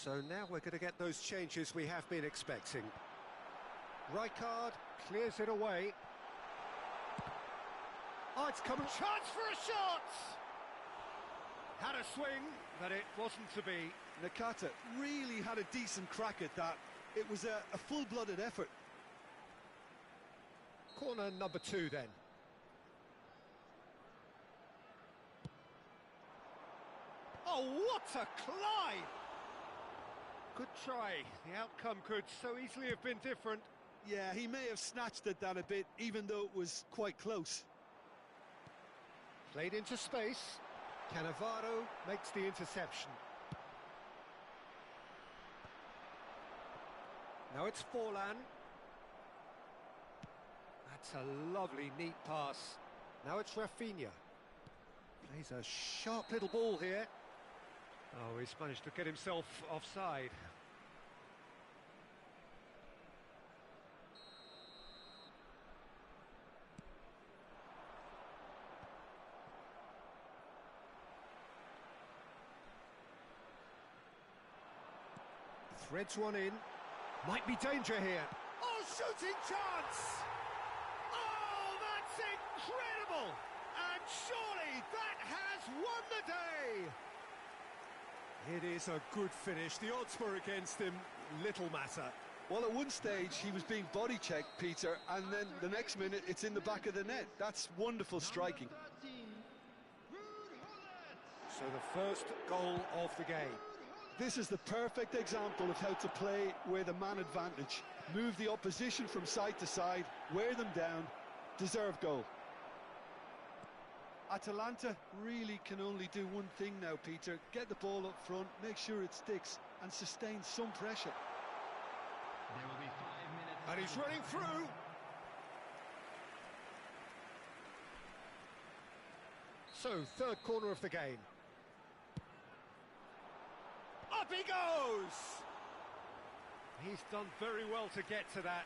So now we're going to get those changes we have been expecting. Rijkaard clears it away. Oh, it's coming. Chance for a shot! Had a swing, but it wasn't to be. Nakata really had a decent crack at that. It was a full-blooded effort. Corner number 2 then. Oh, what a climb! Good try. The outcome could so easily have been different. Yeah, he may have snatched at that a bit, even though it was quite close. Played into space. Cannavaro makes the interception. Now it's Forlan. That's a lovely, neat pass. Now it's Rafinha. Plays a sharp little ball here. Oh, he's managed to get himself offside. Threads one in. Might be danger here. Oh, shooting chance! Oh, that's incredible! And surely that has won the day! It is a good finish. The odds were against him. Little matter. Well, at one stage he was being body-checked, Peter, and then the next minute it's in the back of the net. That's wonderful striking. So the first goal of the game. This is the perfect example of how to play with a man advantage. Move the opposition from side to side, wear them down, deserve goal. Atalanta really can only do one thing now, Peter. Get the ball up front, make sure it sticks, and sustain some pressure. There will be 5 minutes. And he's running through. So, third corner of the game. Up he goes! He's done very well to get to that.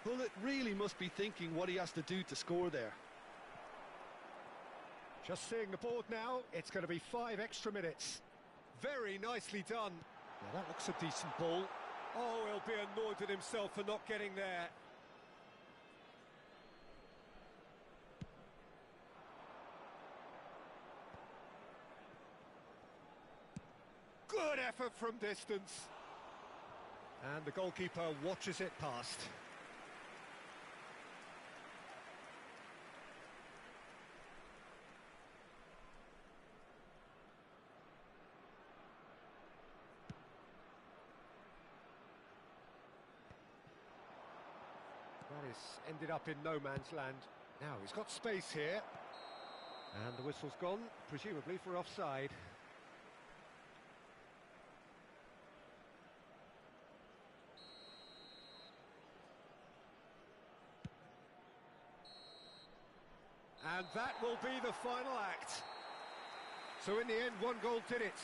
Bullet really must be thinking what he has to do to score there. Just seeing the board now, it's going to be 5 extra minutes. Very nicely done. Now that looks a decent ball. Oh, he'll be annoyed at himself for not getting there. Good effort from distance. And the goalkeeper watches it past. That is ended up in no man's land. Now he's got space here. And the whistle's gone, presumably for offside. And that will be the final act. So in the end, 1 goal did it.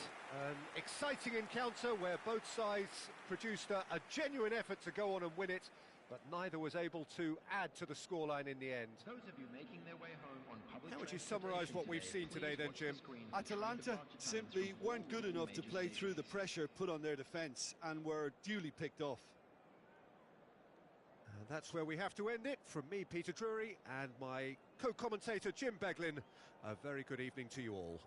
An exciting encounter where both sides produced a genuine effort to go on and win it, but neither was able to add to the scoreline in the end. Those of you making their way home on public How would you summarise what we've seen today then, Jim? Atalanta simply weren't good enough to play through the pressure put on their defence and were duly picked off. And that's where we have to end it. From me, Peter Drury, and my co-commentator, Jim Beglin, a very good evening to you all.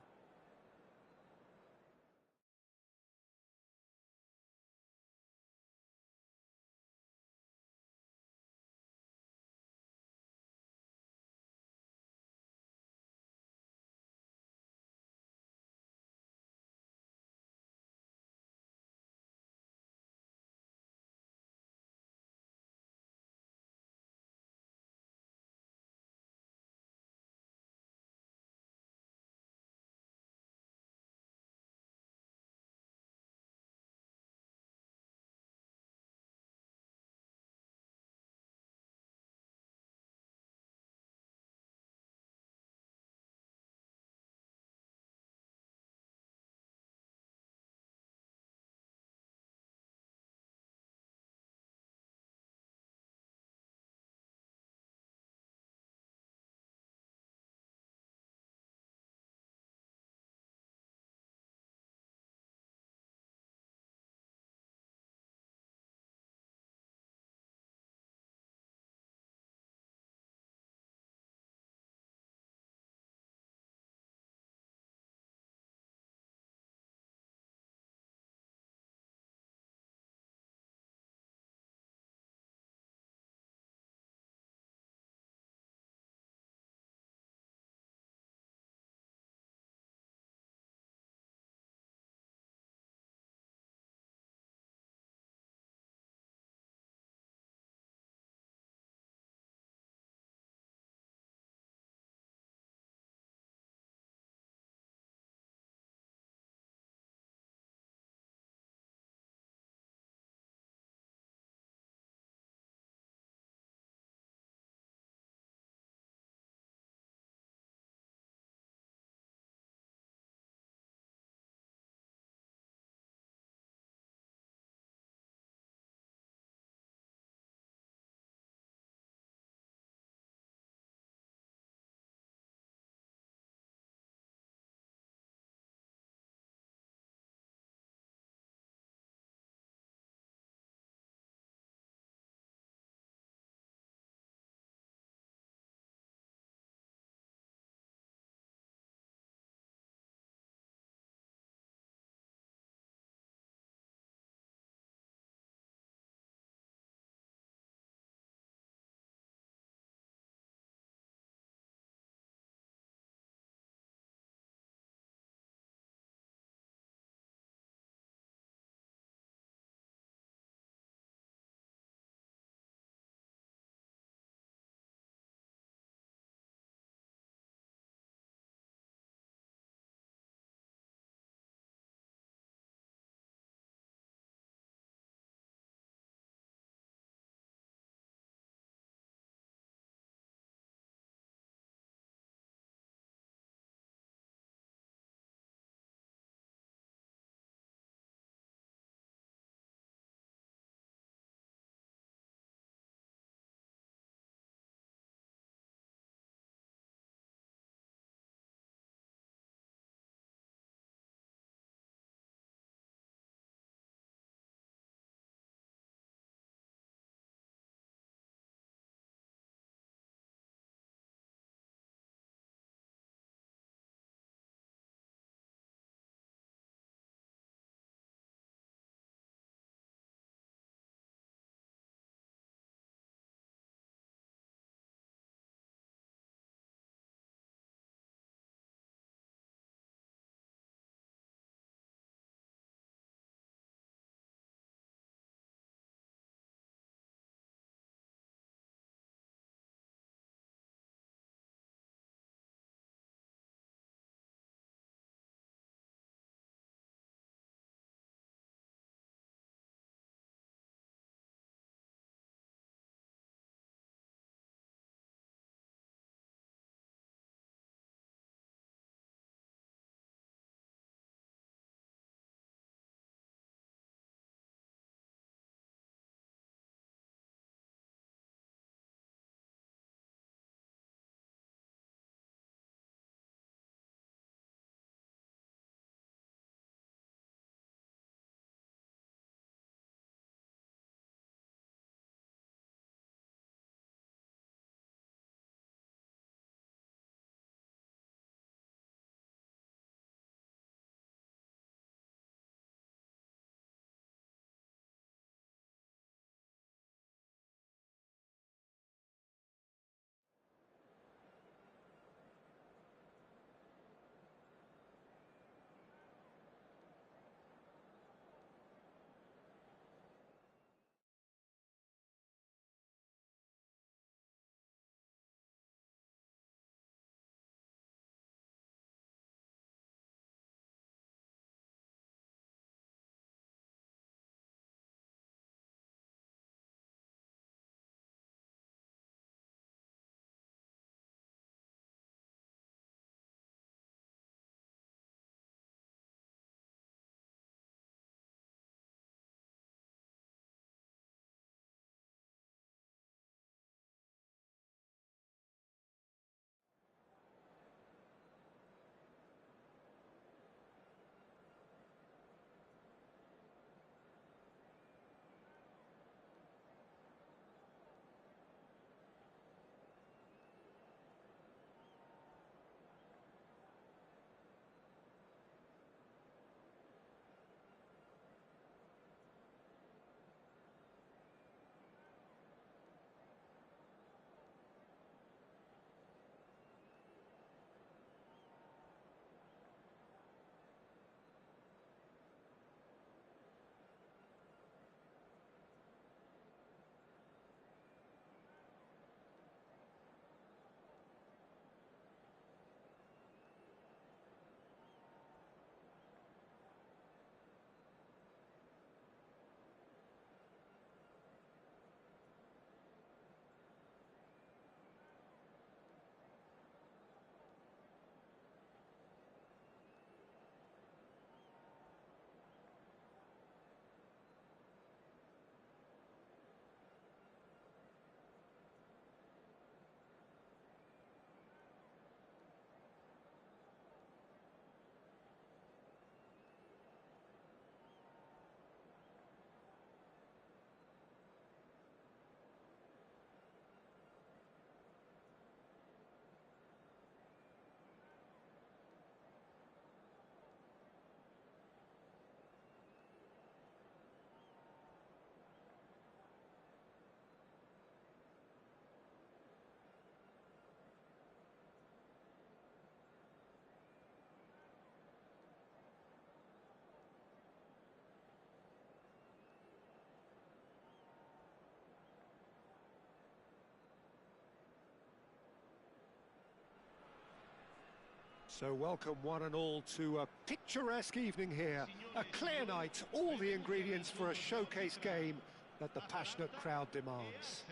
So welcome one and all to a picturesque evening here. A clear night, all the ingredients for a showcase game that the passionate crowd demands.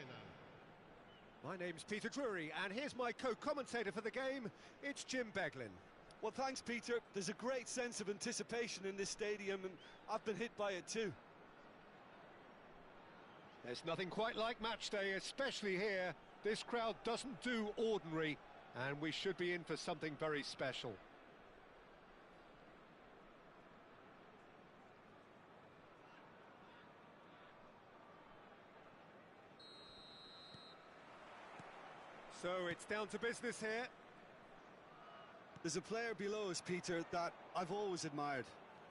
My name's Peter Drury, and here's my co-commentator for the game, it's Jim Beglin. Well, thanks, Peter. There's a great sense of anticipation in this stadium, and I've been hit by it too. There's nothing quite like match day, especially here. This crowd doesn't do ordinary, and we should be in for something very special. So it's down to business here. There's a player below us, Peter, that I've always admired.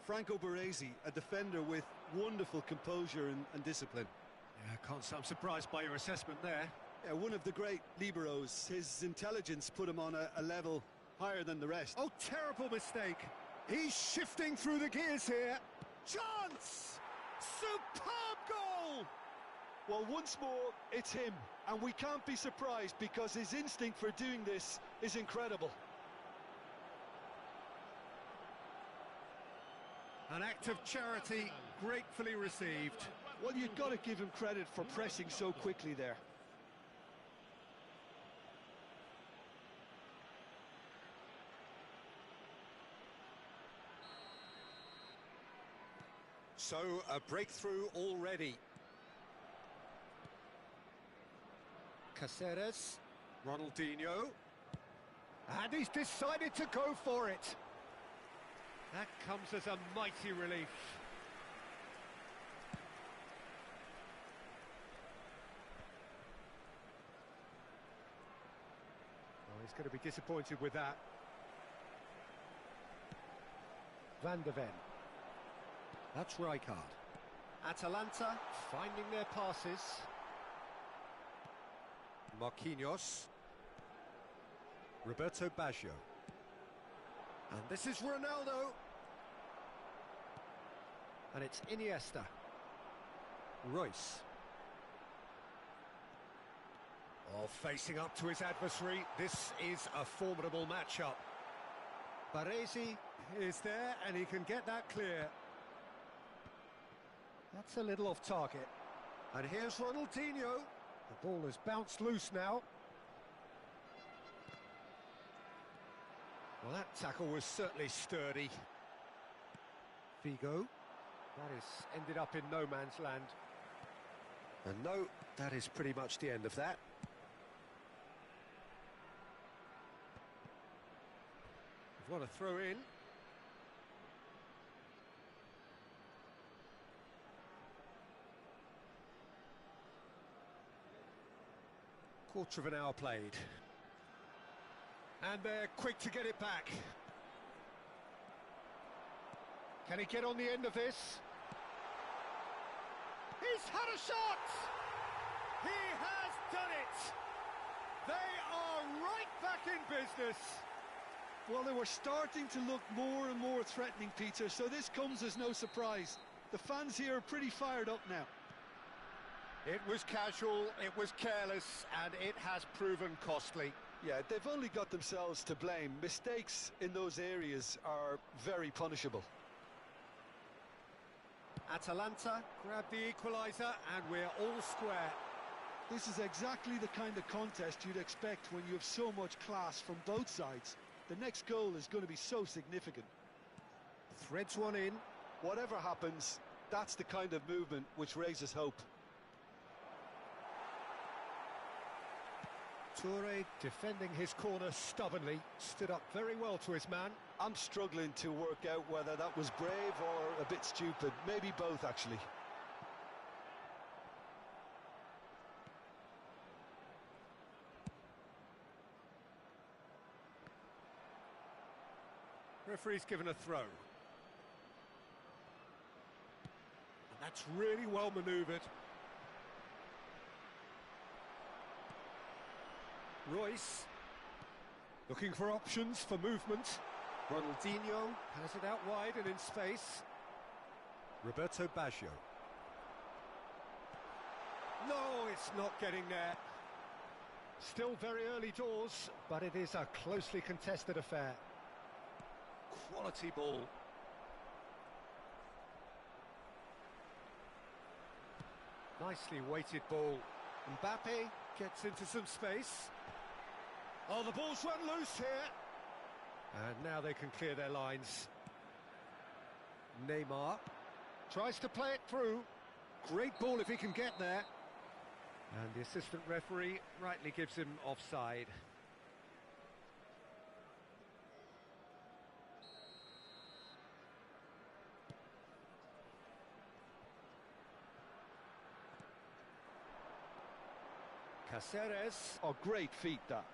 Franco Baresi, a defender with wonderful composure and discipline. Yeah, can't say I'm surprised by your assessment there. Yeah, one of the great liberos. His intelligence put him on a level higher than the rest. Oh, terrible mistake. He's shifting through the gears here. Chance! Superb goal! Well, once more, it's him. And we can't be surprised because his instinct for doing this is incredible. An act of charity gratefully received. Well, you've got to give him credit for pressing so quickly there. So, a breakthrough already. Caceres, Ronaldinho, and he's decided to go for it. That comes as a mighty relief. Oh, he's going to be disappointed with that. Van der Ven. That's Rijkaard. Atalanta finding their passes. Marquinhos. Roberto Baggio. And this is Ronaldo. And it's Iniesta. Royce. Oh, facing up to his adversary. This is a formidable matchup. Baresi is there and he can get that clear. That's a little off target. And here's Ronaldinho. The ball has bounced loose now. Well, that tackle was certainly sturdy. Figo. That has ended up in no man's land. And no, that is pretty much the end of that. We've got a throw in. Quarter of an hour played. And they're quick to get it back. Can he get on the end of this? He's had a shot! He has done it! They are right back in business. Well, they were starting to look more and more threatening, Peter, so this comes as no surprise. The fans here are pretty fired up now. It was casual, it was careless, and it has proven costly. Yeah, they've only got themselves to blame. Mistakes in those areas are very punishable. Atalanta grab the equaliser, and we're all square. This is exactly the kind of contest you'd expect when you have so much class from both sides. The next goal is going to be so significant. Threads one in. Whatever happens, that's the kind of movement which raises hope. Toure defending his corner stubbornly, stood up very well to his man. I'm struggling to work out whether that was brave or a bit stupid. Maybe both, actually. Referee's given a throw. And that's really well manoeuvred. Royce, looking for options for movement. Ronaldinho has it out wide and in space. Roberto Baggio. No, it's not getting there. Still very early doors, but it is a closely contested affair. quality ball. Nicely weighted ball. Mbappe gets into some space. Oh, the ball's run loose here. And now they can clear their lines. Neymar tries to play it through. Great ball if he can get there. And the assistant referee rightly gives him offside. Caceres. Oh, great feat, that.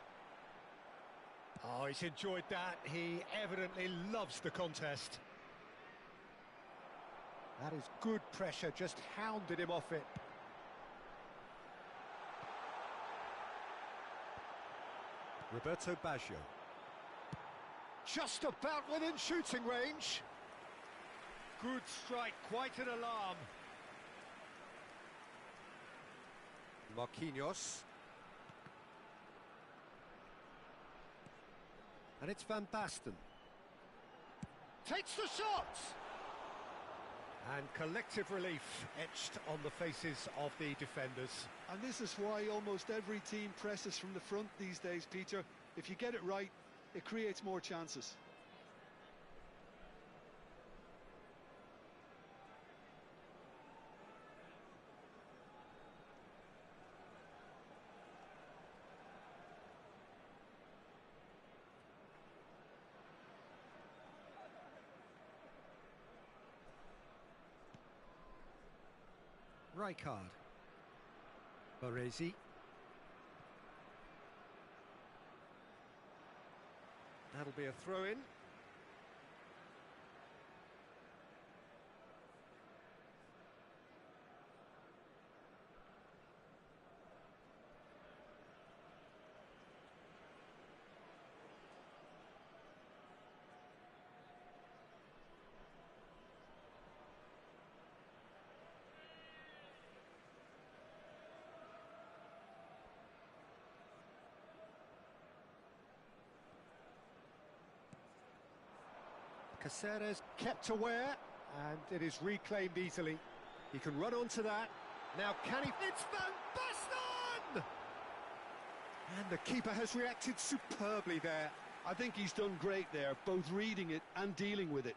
Oh, he's enjoyed that. He evidently loves the contest. That is good pressure, just hounded him off it. Roberto Baggio. Just about within shooting range. Good strike, quite an alarm. Marquinhos. And it's Van Basten. Takes the shot! And collective relief etched on the faces of the defenders. And this is why almost every team presses from the front these days, Peter. If you get it right, it creates more chances. Rijkaard. Baresi. That'll be a throw-in. Caceres kept aware, and it is reclaimed easily. He can run onto that. Now can he... It's Van Basten! And the keeper has reacted superbly there. I think he's done great there, both reading it and dealing with it.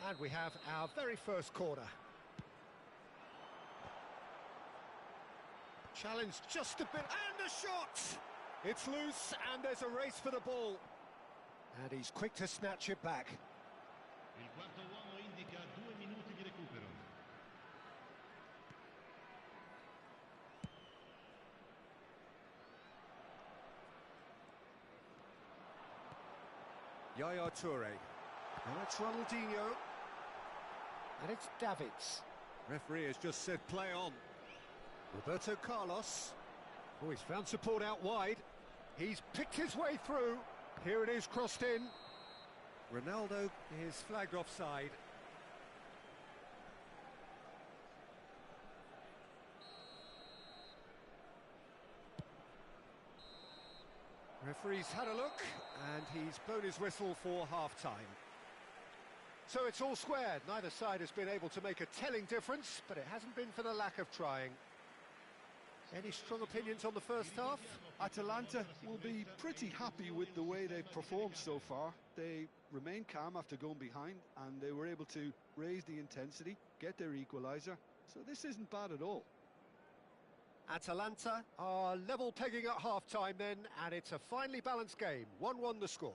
And we have our very first corner. Challenge just a bit, and a shot! It's loose, and there's a race for the ball. And he's quick to snatch it back. Il quarto uomo indica 2 minuti di recupero. Yaya Toure. And it's Ronaldinho. And it's Davids. Referee has just said play on. Roberto Carlos. Oh, he's found support out wide. He's picked his way through. Here it is, crossed in. Ronaldo is flagged offside. Referee's had a look, and he's blown his whistle for half-time. So it's all squared. Neither side has been able to make a telling difference, but it hasn't been for the lack of trying. Any strong opinions on the first half? Atalanta will be pretty happy with the way they've performed so far. They remained calm after going behind, and they were able to raise the intensity, get their equaliser. So this isn't bad at all. Atalanta are level pegging at half-time then, and it's a finely balanced game. 1-1 the score.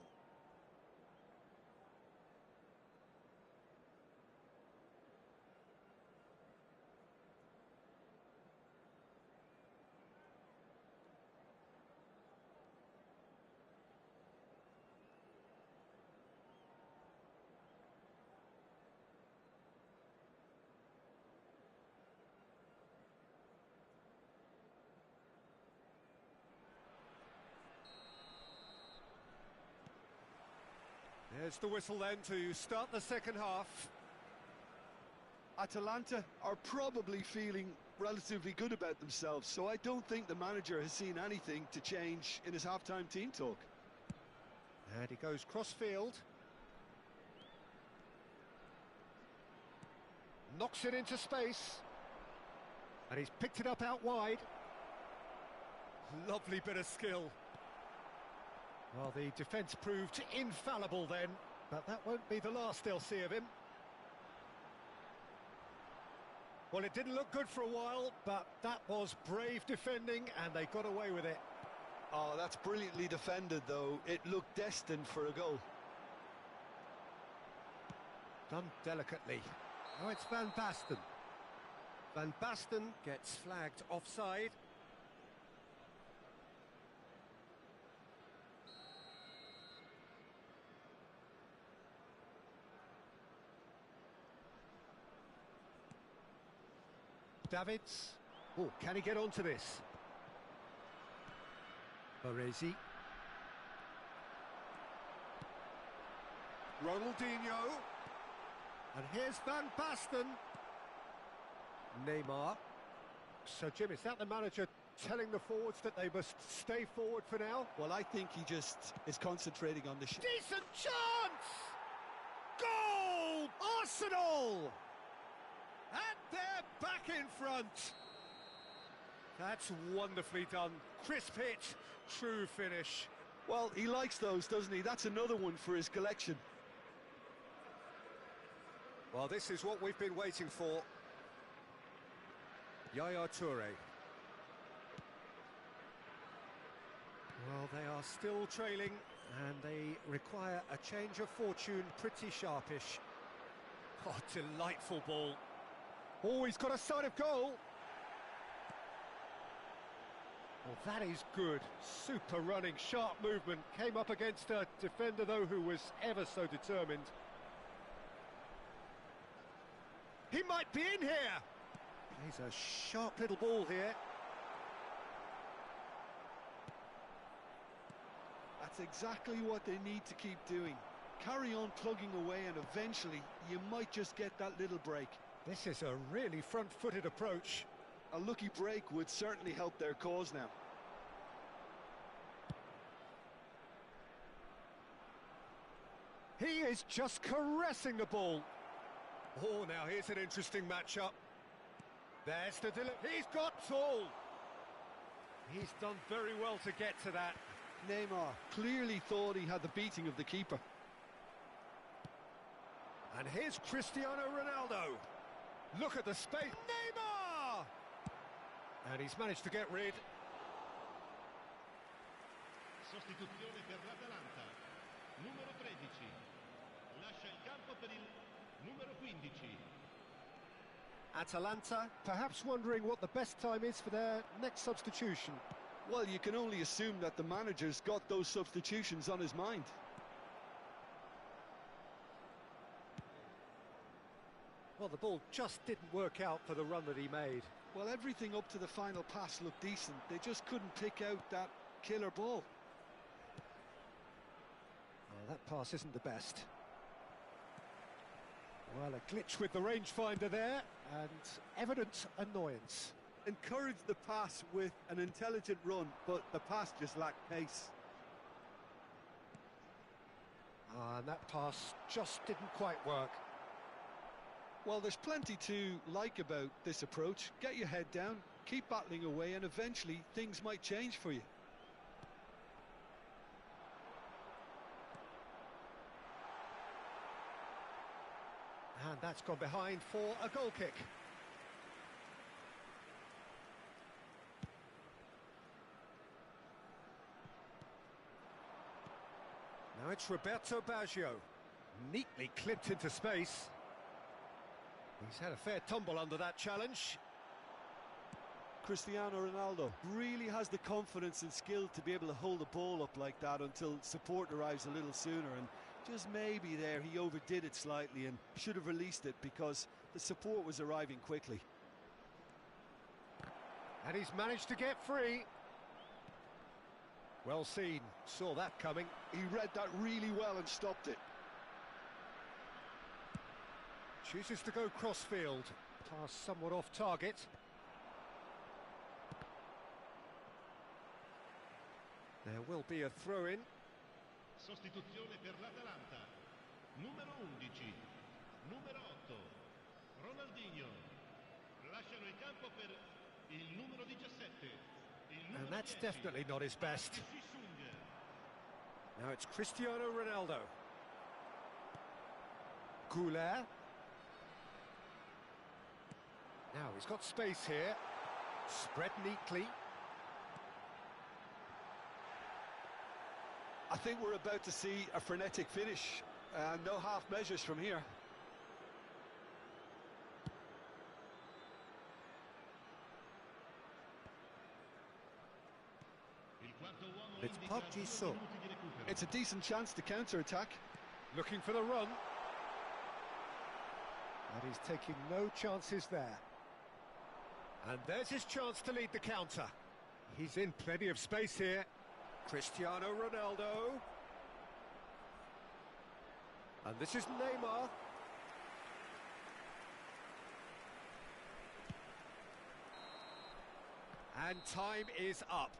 There's the whistle then to start the second half. Atalanta are probably feeling relatively good about themselves, so I don't think the manager has seen anything to change in his half-time team talk. And he goes cross-field. Knocks it into space. And he's picked it up out wide. Lovely bit of skill. Well, the defence proved infallible then, but that won't be the last they'll see of him. Well, it didn't look good for a while, but that was brave defending, and they got away with it. Oh, that's brilliantly defended, though. It looked destined for a goal. Done delicately. Now it's Van Basten. Van Basten gets flagged offside. Davids. Oh, can he get onto this? Baresi. Ronaldinho. And here's Van Basten. Neymar. So, Jim, is that the manager telling the forwards that they must stay forward for now? Well, I think he just is concentrating on the... Decent chance! Goal! Arsenal! And they're back in front. That's wonderfully done. Crisp hit, true finish. Well, he likes those, doesn't he? That's another one for his collection. Well, this is what we've been waiting for. Yaya Toure. Well, they are still trailing, and they require a change of fortune pretty sharpish. Oh, delightful ball. Oh, he's got a sight of goal. Well, that is good. Super running, sharp movement. Came up against a defender, though, who was ever so determined. He might be in here. He's a sharp little ball here. That's exactly what they need to keep doing. Carry on plugging away, and eventually you might just get that little break. This is a really front-footed approach. A lucky break would certainly help their cause now. He is just caressing the ball. Oh, now here's an interesting matchup. There's the delivery. He's got tall. He's done very well to get to that. Neymar clearly thought he had the beating of the keeper. And here's Cristiano Ronaldo. Look at the space. Neymar! And he's managed to get rid. Sostituzione per l'Atalanta. Numero 13. Lascia il campo per il numero 15. Atalanta, perhaps wondering what the best time is for their next substitution. Well, you can only assume that the manager's got those substitutions on his mind. Well, the ball just didn't work out for the run that he made. Well, everything up to the final pass looked decent. They just couldn't pick out that killer ball. Well, that pass isn't the best. Well, a glitch with the rangefinder there, and evident annoyance. Encouraged the pass with an intelligent run, but the pass just lacked pace. And that pass just didn't quite work. Well, there's plenty to like about this approach. Get your head down, keep battling away, and eventually things might change for you. And that's gone behind for a goal kick. Now it's Roberto Baggio. Neatly clipped into space. He's had a fair tumble under that challenge. Cristiano Ronaldo really has the confidence and skill to be able to hold the ball up like that until support arrives a little sooner, and just maybe there he overdid it slightly and should have released it because the support was arriving quickly. And he's managed to get free. Well seen, saw that coming. He read that really well and stopped it. Chooses to go crossfield. Pass somewhat off target. There will be a throw-in. Sostituzione per l'Atalanta. Numero 11. Numero 8. Ronaldinho. lasciano il campo per il numero 17. Il And numero that's 10. definitely not his best. Sung. Now it's Cristiano Ronaldo. Goulet. Now he's got space here. Spread neatly. I think we're about to see a frenetic finish. No half measures from here. Il quarto uomo It's indica Park 2 Ji-sung. minuti di recupero. It's a decent chance to counter-attack. Looking for the run. And he's taking no chances there. And there's his chance to lead the counter. He's in plenty of space here. Cristiano Ronaldo. And this is Neymar. And time is up.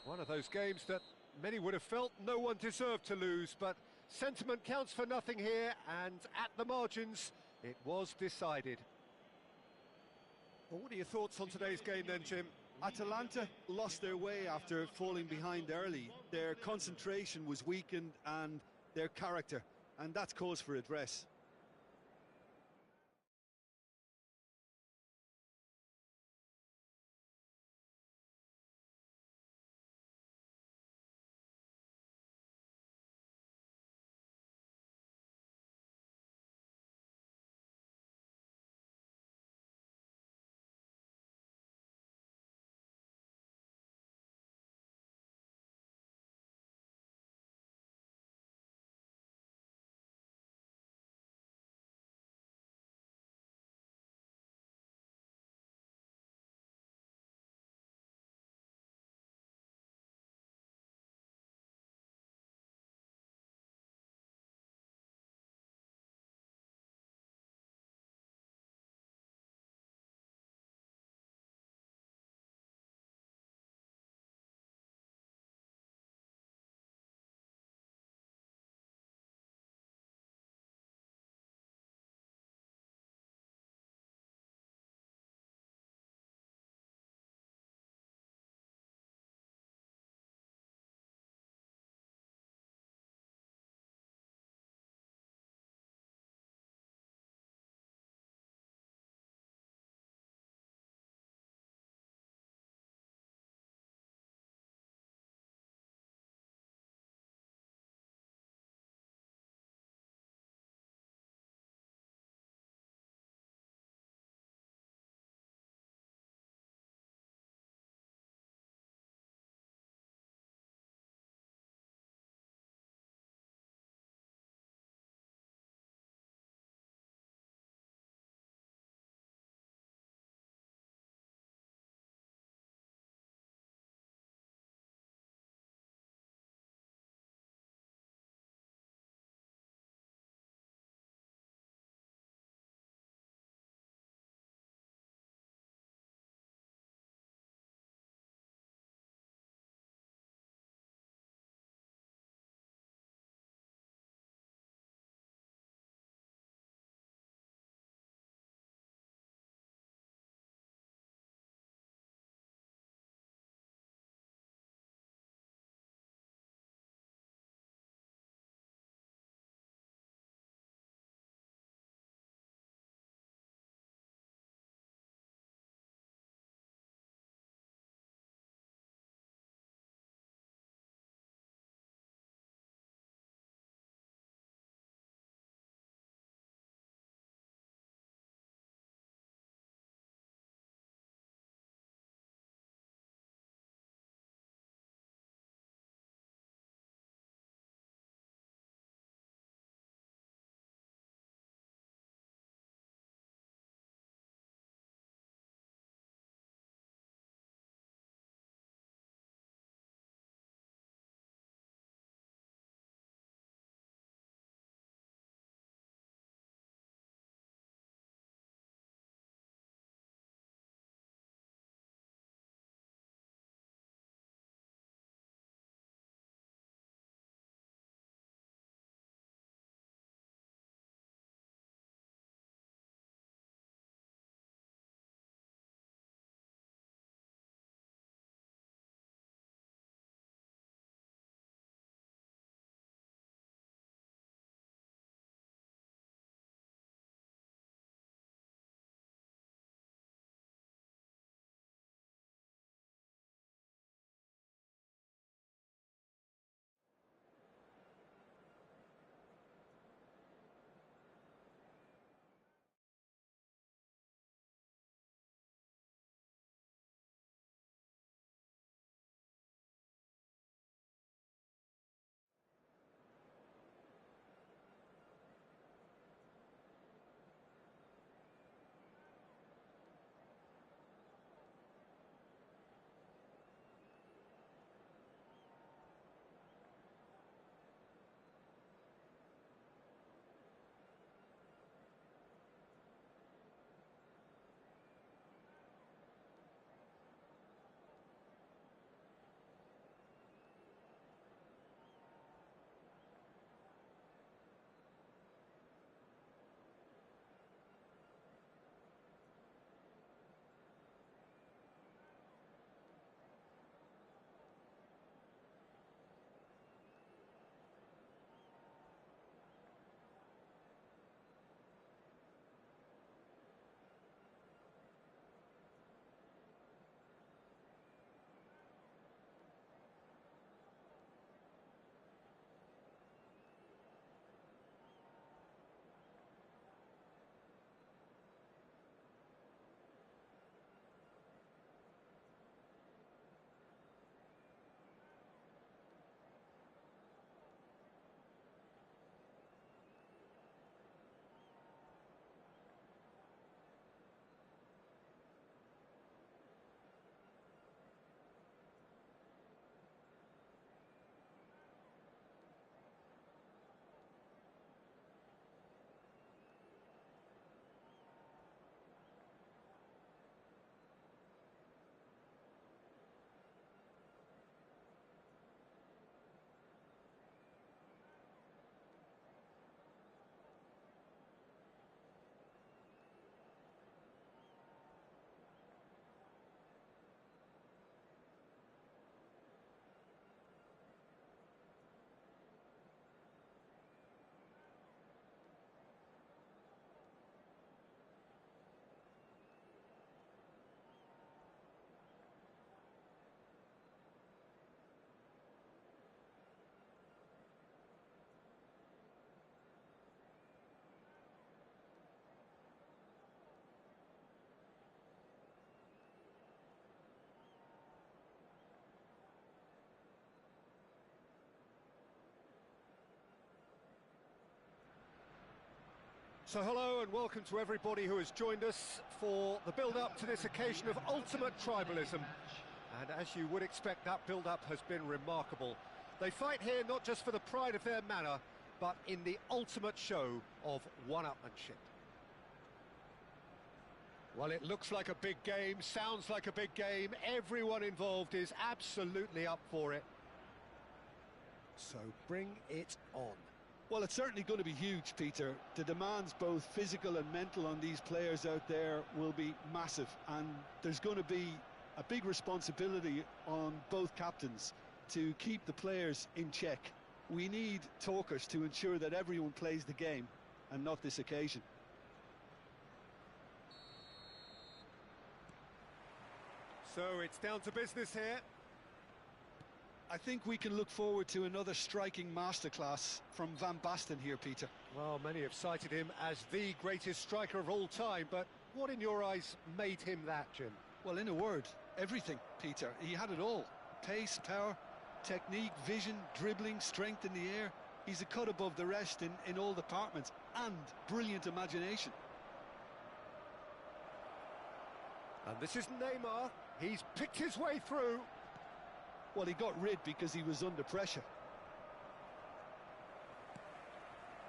One of those games that many would have felt no one deserved to lose, but sentiment counts for nothing here, and at the margins, it was decided. Well, what are your thoughts on today's game then, Jim? Atalanta lost their way after falling behind early. Their concentration was weakened and their character, and that's cause for address. So hello and welcome to everybody who has joined us for the build-up to this occasion of ultimate tribalism. And as you would expect, that build-up has been remarkable. They fight here not just for the pride of their manor, but in the ultimate show of one-upmanship. Well, it looks like a big game, sounds like a big game. Everyone involved is absolutely up for it. So bring it on. Well, it's certainly going to be huge, Peter. The demands, both physical and mental, on these players out there will be massive, and there's going to be a big responsibility on both captains to keep the players in check. We need talkers to ensure that everyone plays the game and not this occasion. So it's down to business here. I think we can look forward to another striking masterclass from Van Basten here, Peter. Well, many have cited him as the greatest striker of all time, but what in your eyes made him that, Jim? Well, in a word, everything, Peter. He had it all. Pace, power, technique, vision, dribbling, strength in the air. He's a cut above the rest in all departments, and brilliant imagination. And this is Neymar. He's picked his way through. Well, he got rid because he was under pressure.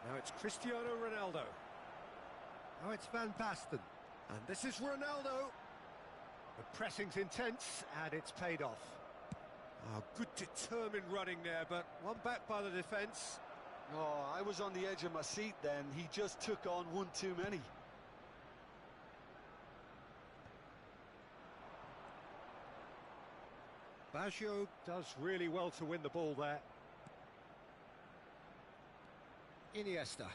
Now it's Cristiano Ronaldo. Now it's Van Basten. And this is Ronaldo. The pressing's intense, and it's paid off. Oh, good determined running there, but one back by the defence. Oh, I was on the edge of my seat then. He just took on one too many. Baggio does really well to win the ball there. Iniesta.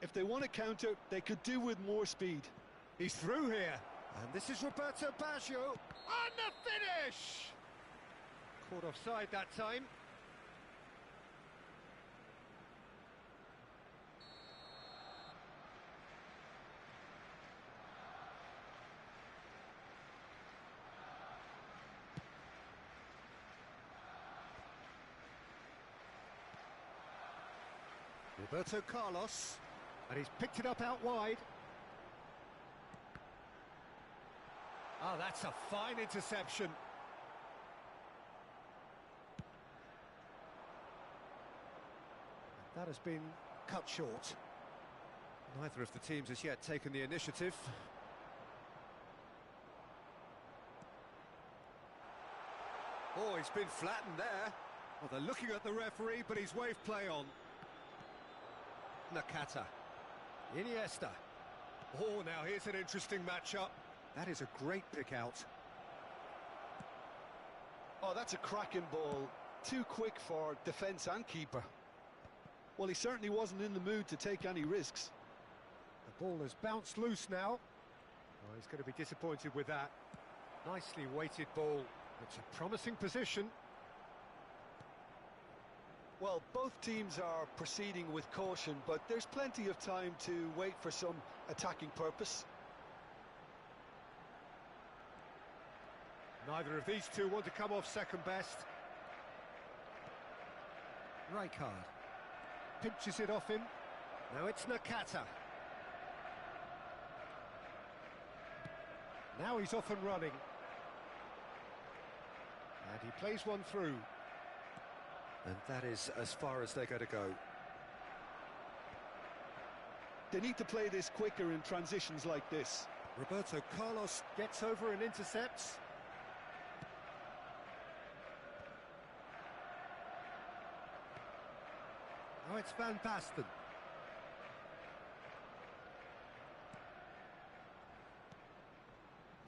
If they want to counter, they could do with more speed. He's through here. And this is Roberto Baggio. On the finish! Caught offside that time. Roberto Carlos, and he's picked it up out wide. Oh, that's a fine interception. That has been cut short. Neither of the teams has yet taken the initiative. Oh, he's been flattened there. Well, they're looking at the referee, but he's waved play on. Nakata. Iniesta. Oh, now here's an interesting matchup. That is a great pick out. Oh, that's a cracking ball. Too quick for defence and keeper. Well, he certainly wasn't in the mood to take any risks. The ball has bounced loose now. Oh, he's going to be disappointed with that. Nicely weighted ball. It's a promising position. Well, both teams are proceeding with caution, but there's plenty of time to wait for some attacking purpose. Neither of these two want to come off second best. Rijkaard pinches it off him. Now it's Nakata. Now he's off and running. And he plays one through. And that is as far as they're going to go. They need to play this quicker in transitions like this. Roberto Carlos gets over and intercepts. Now it's Van Basten.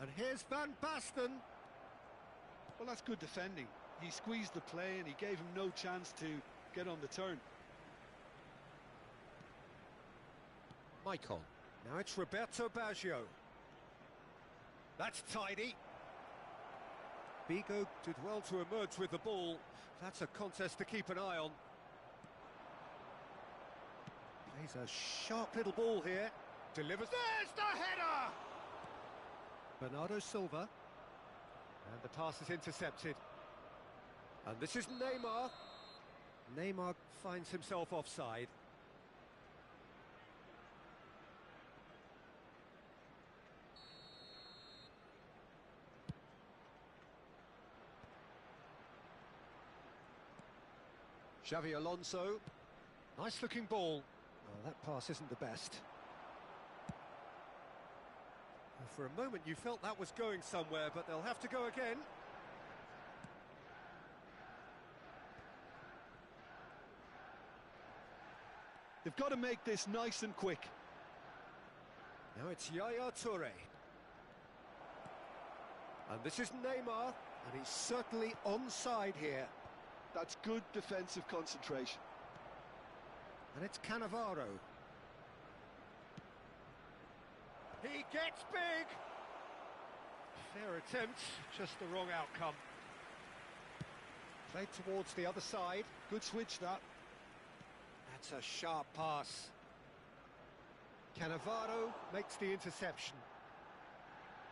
And here's Van Basten. Well, that's good defending. He squeezed the play and he gave him no chance to get on the turn. Maicon. Now it's Roberto Baggio. That's tidy. Bigo did well to emerge with the ball. That's a contest to keep an eye on. Plays a sharp little ball here. Delivers. There's the header! Bernardo Silva. And the pass is intercepted. And this is Neymar. Neymar finds himself offside. Xavi Alonso. Nice looking ball. Well, that pass isn't the best. Well, for a moment you felt that was going somewhere, but they'll have to go again. They've got to make this nice and quick. Now it's Yaya Toure. And this is Neymar, and he's certainly onside here. That's good defensive concentration. And it's Cannavaro. He gets big! Fair attempt, just the wrong outcome. Played towards the other side. Good switch, that. That's a sharp pass. Cannavaro makes the interception.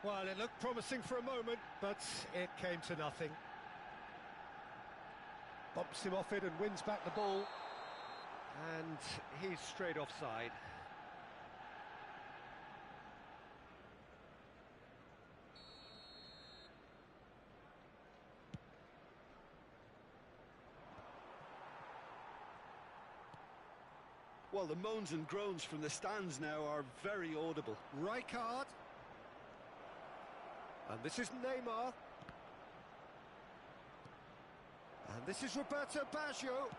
Well, it looked promising for a moment, but it came to nothing. Bumps him off it and wins back the ball. And he's straight offside. Well, the moans and groans from the stands now are very audible. Rijkaard. And this is Neymar. And this is Roberto Baggio.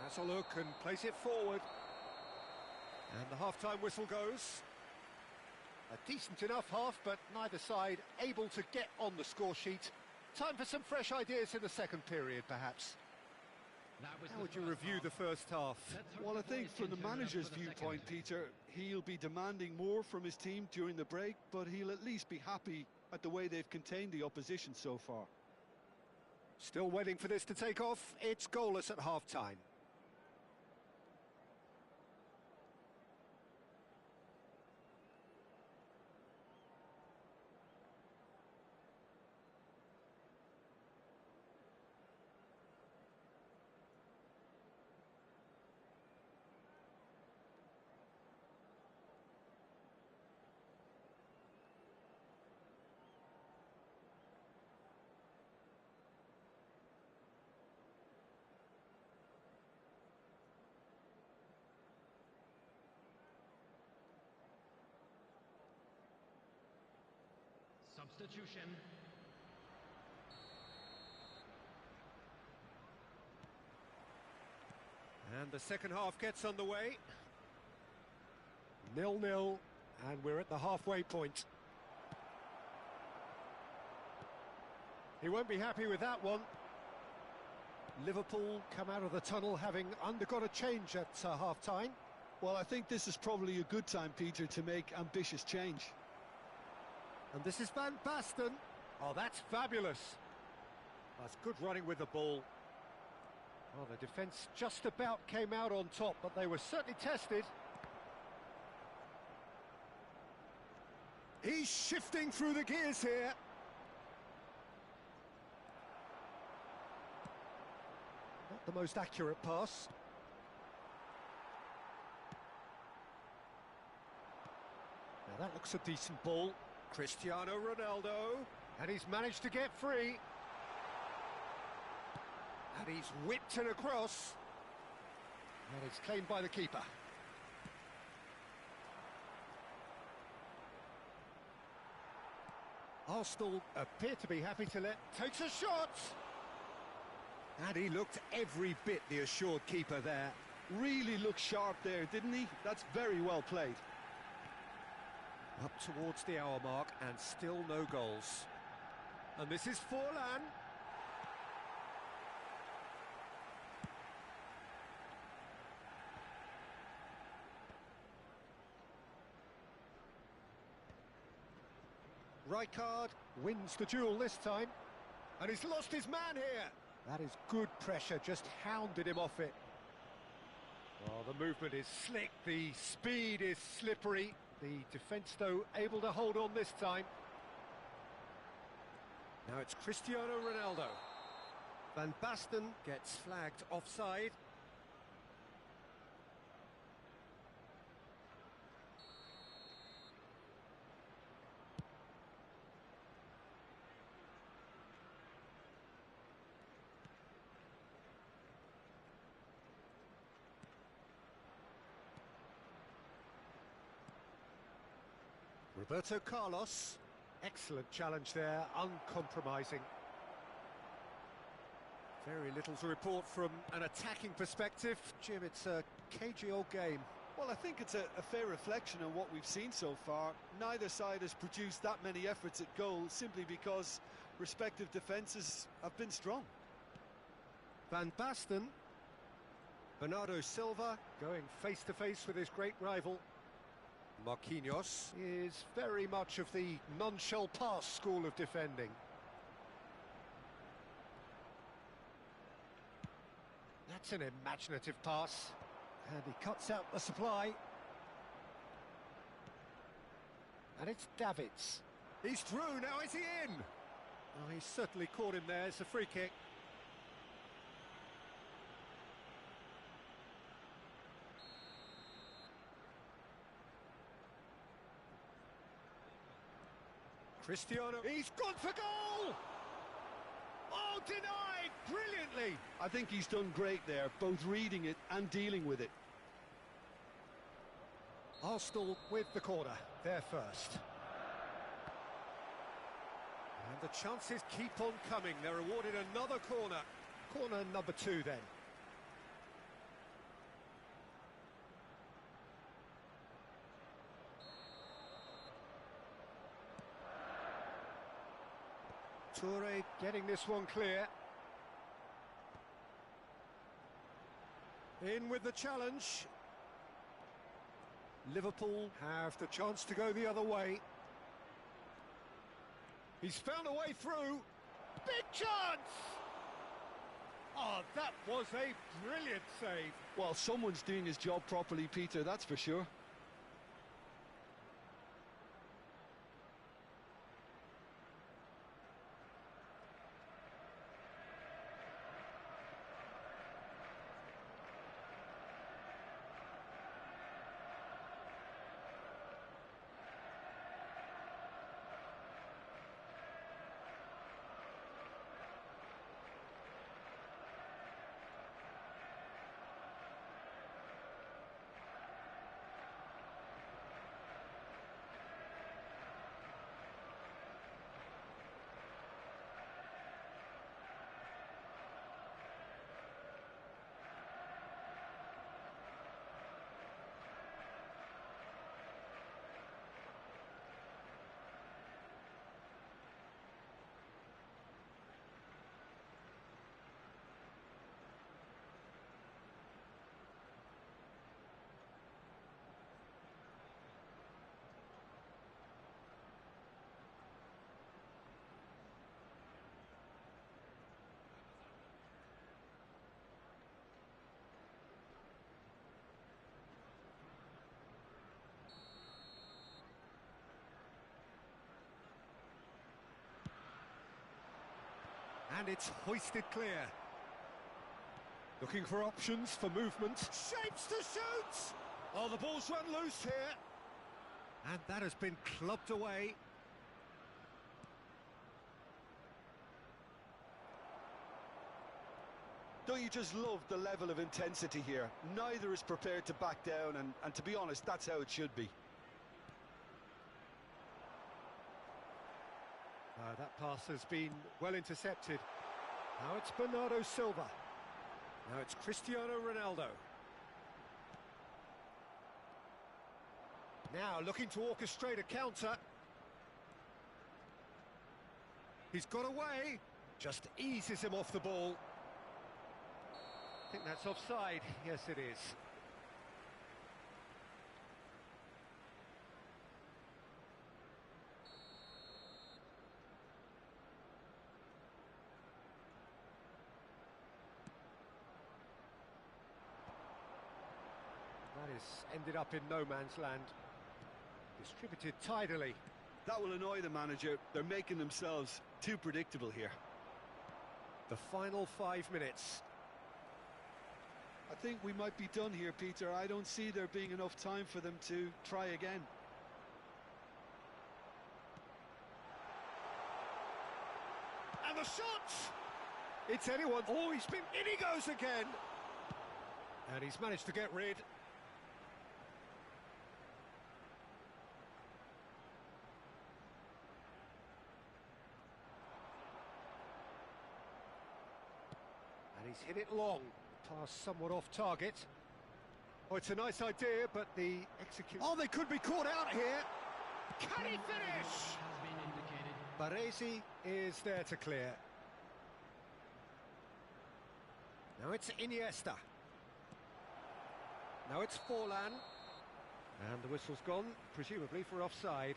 Has a look and plays it forward. And the half-time whistle goes. A decent enough half, but neither side able to get on the score sheet. Time for some fresh ideas in the second period, perhaps. How would you review the first half? Well, I think from the manager's viewpoint, Peter, he'll be demanding more from his team during the break, but he'll at least be happy at the way they've contained the opposition so far. Still waiting for this to take off. It's goalless at half-time. Substitution. And the second half gets underway. 0-0, and we're at the halfway point. He won't be happy with that one. Liverpool come out of the tunnel having undergone a change at half-time. Well, I think this is probably a good time, Peter, to make ambitious change. And this is Van Basten. Oh, that's fabulous. That's good running with the ball. Well, the defence just about came out on top, but they were certainly tested. He's shifting through the gears here. Not the most accurate pass. Now that looks a decent ball. Cristiano Ronaldo, and he's managed to get free. And he's whipped it across. And it's claimed by the keeper. Arsenal appear to be happy to let... Takes a shot! And he looked every bit the assured keeper there. Really looked sharp there, didn't he? That's very well played. Up towards the hour mark and still no goals. And this is Forlan. Rijkaard wins the duel this time. And he's lost his man here. That is good pressure, just hounded him off it. Well, the movement is slick, the speed is slippery. The defence, though, able to hold on this time. Now it's Cristiano Ronaldo. Van Basten gets flagged offside. Roberto Carlos. Excellent challenge there, uncompromising. Very little to report from an attacking perspective. Jim, it's a cagey old game. Well, I think it's a fair reflection on what we've seen so far. Neither side has produced that many efforts at goal simply because respective defences have been strong. Van Basten. Bernardo Silva going face-to-face with his great rival. Marquinhos is very much of the none-shall-pass school of defending. That's an imaginative pass. And he cuts out the supply. And it's Davids. He's through, now is he in? Oh, he's certainly caught him there, it's a free kick. Cristiano, he's gone for goal! Oh, denied brilliantly! I think he's done great there, both reading it and dealing with it. Arsenal with the corner, they're first. And the chances keep on coming, they're awarded another corner. Corner number 2 then. Toure getting this one clear. In with the challenge. Liverpool have the chance to go the other way. He's found a way through. Big chance! Oh, that was a brilliant save. Well, someone's doing his job properly, Peter, that's for sure. And it's hoisted clear. Looking for options for movement. Shapes to shoot! Oh, the ball's run loose here. And that has been clubbed away. Don't you just love the level of intensity here? Neither is prepared to back down, and to be honest, that's how it should be. That pass has been well intercepted. Now it's Bernardo Silva. Now it's Cristiano Ronaldo. Now looking to orchestrate a counter. He's got away. Just eases him off the ball. I think that's offside. Yes, it is. That is ended up in no man's land. Distributed tidily. That will annoy the manager. They're making themselves too predictable here. The final 5 minutes. I think we might be done here, Peter. I don't see there being enough time for them to try again. And the shot! It's anyone. Oh, he's been... In he goes again! And he's managed to get rid. he's hit it long. Pass somewhat off target. Oh, it's a nice idea, but the execution... Oh, they could be caught out here. Can he finish? Baresi is there to clear. Now it's Iniesta. Now it's Forlan. And the whistle's gone, presumably for offside.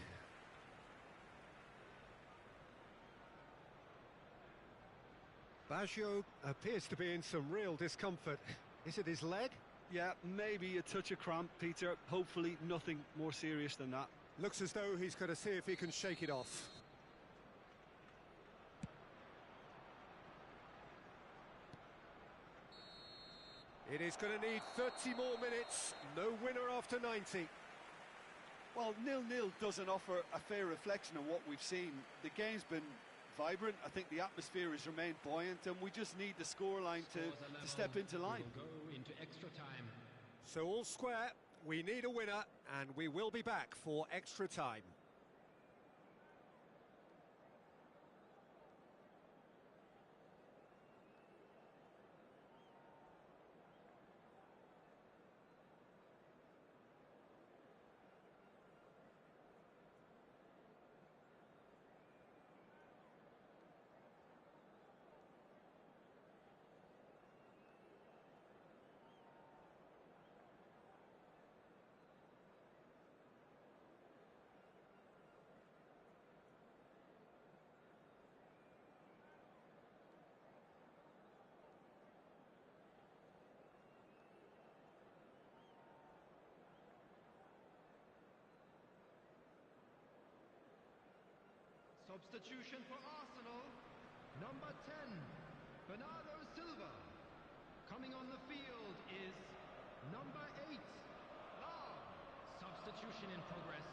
Baggio appears to be in some real discomfort. Is it his leg? Yeah, maybe a touch of cramp, Peter. Hopefully nothing more serious than that. Looks as though he's going to see if he can shake it off. It is going to need 30 more minutes. No winner after 90. Well, 0-0 doesn't offer a fair reflection of what we've seen. The game's been vibrant. I think the atmosphere has remained buoyant, and we just need the scoreline to step into line. We'll go into extra time. So all square, we need a winner, and we will be back for extra time. Substitution for Arsenal, number 10, Bernardo Silva. Coming on the field is number 8, Lau. Substitution in progress.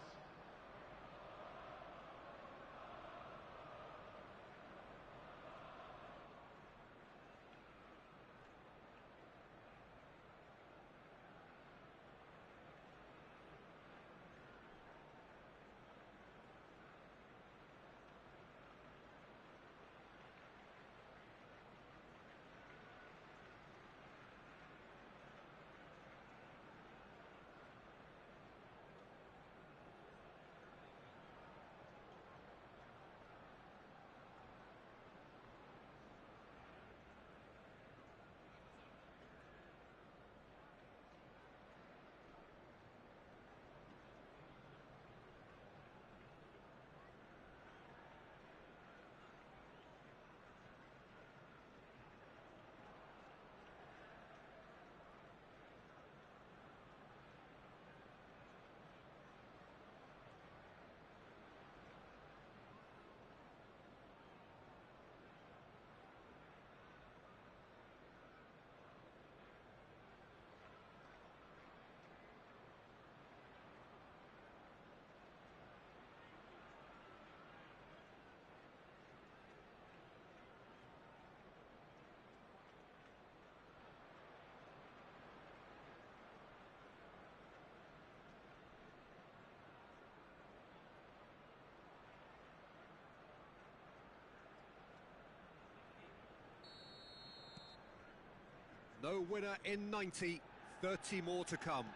No winner in 90, 30 more to come.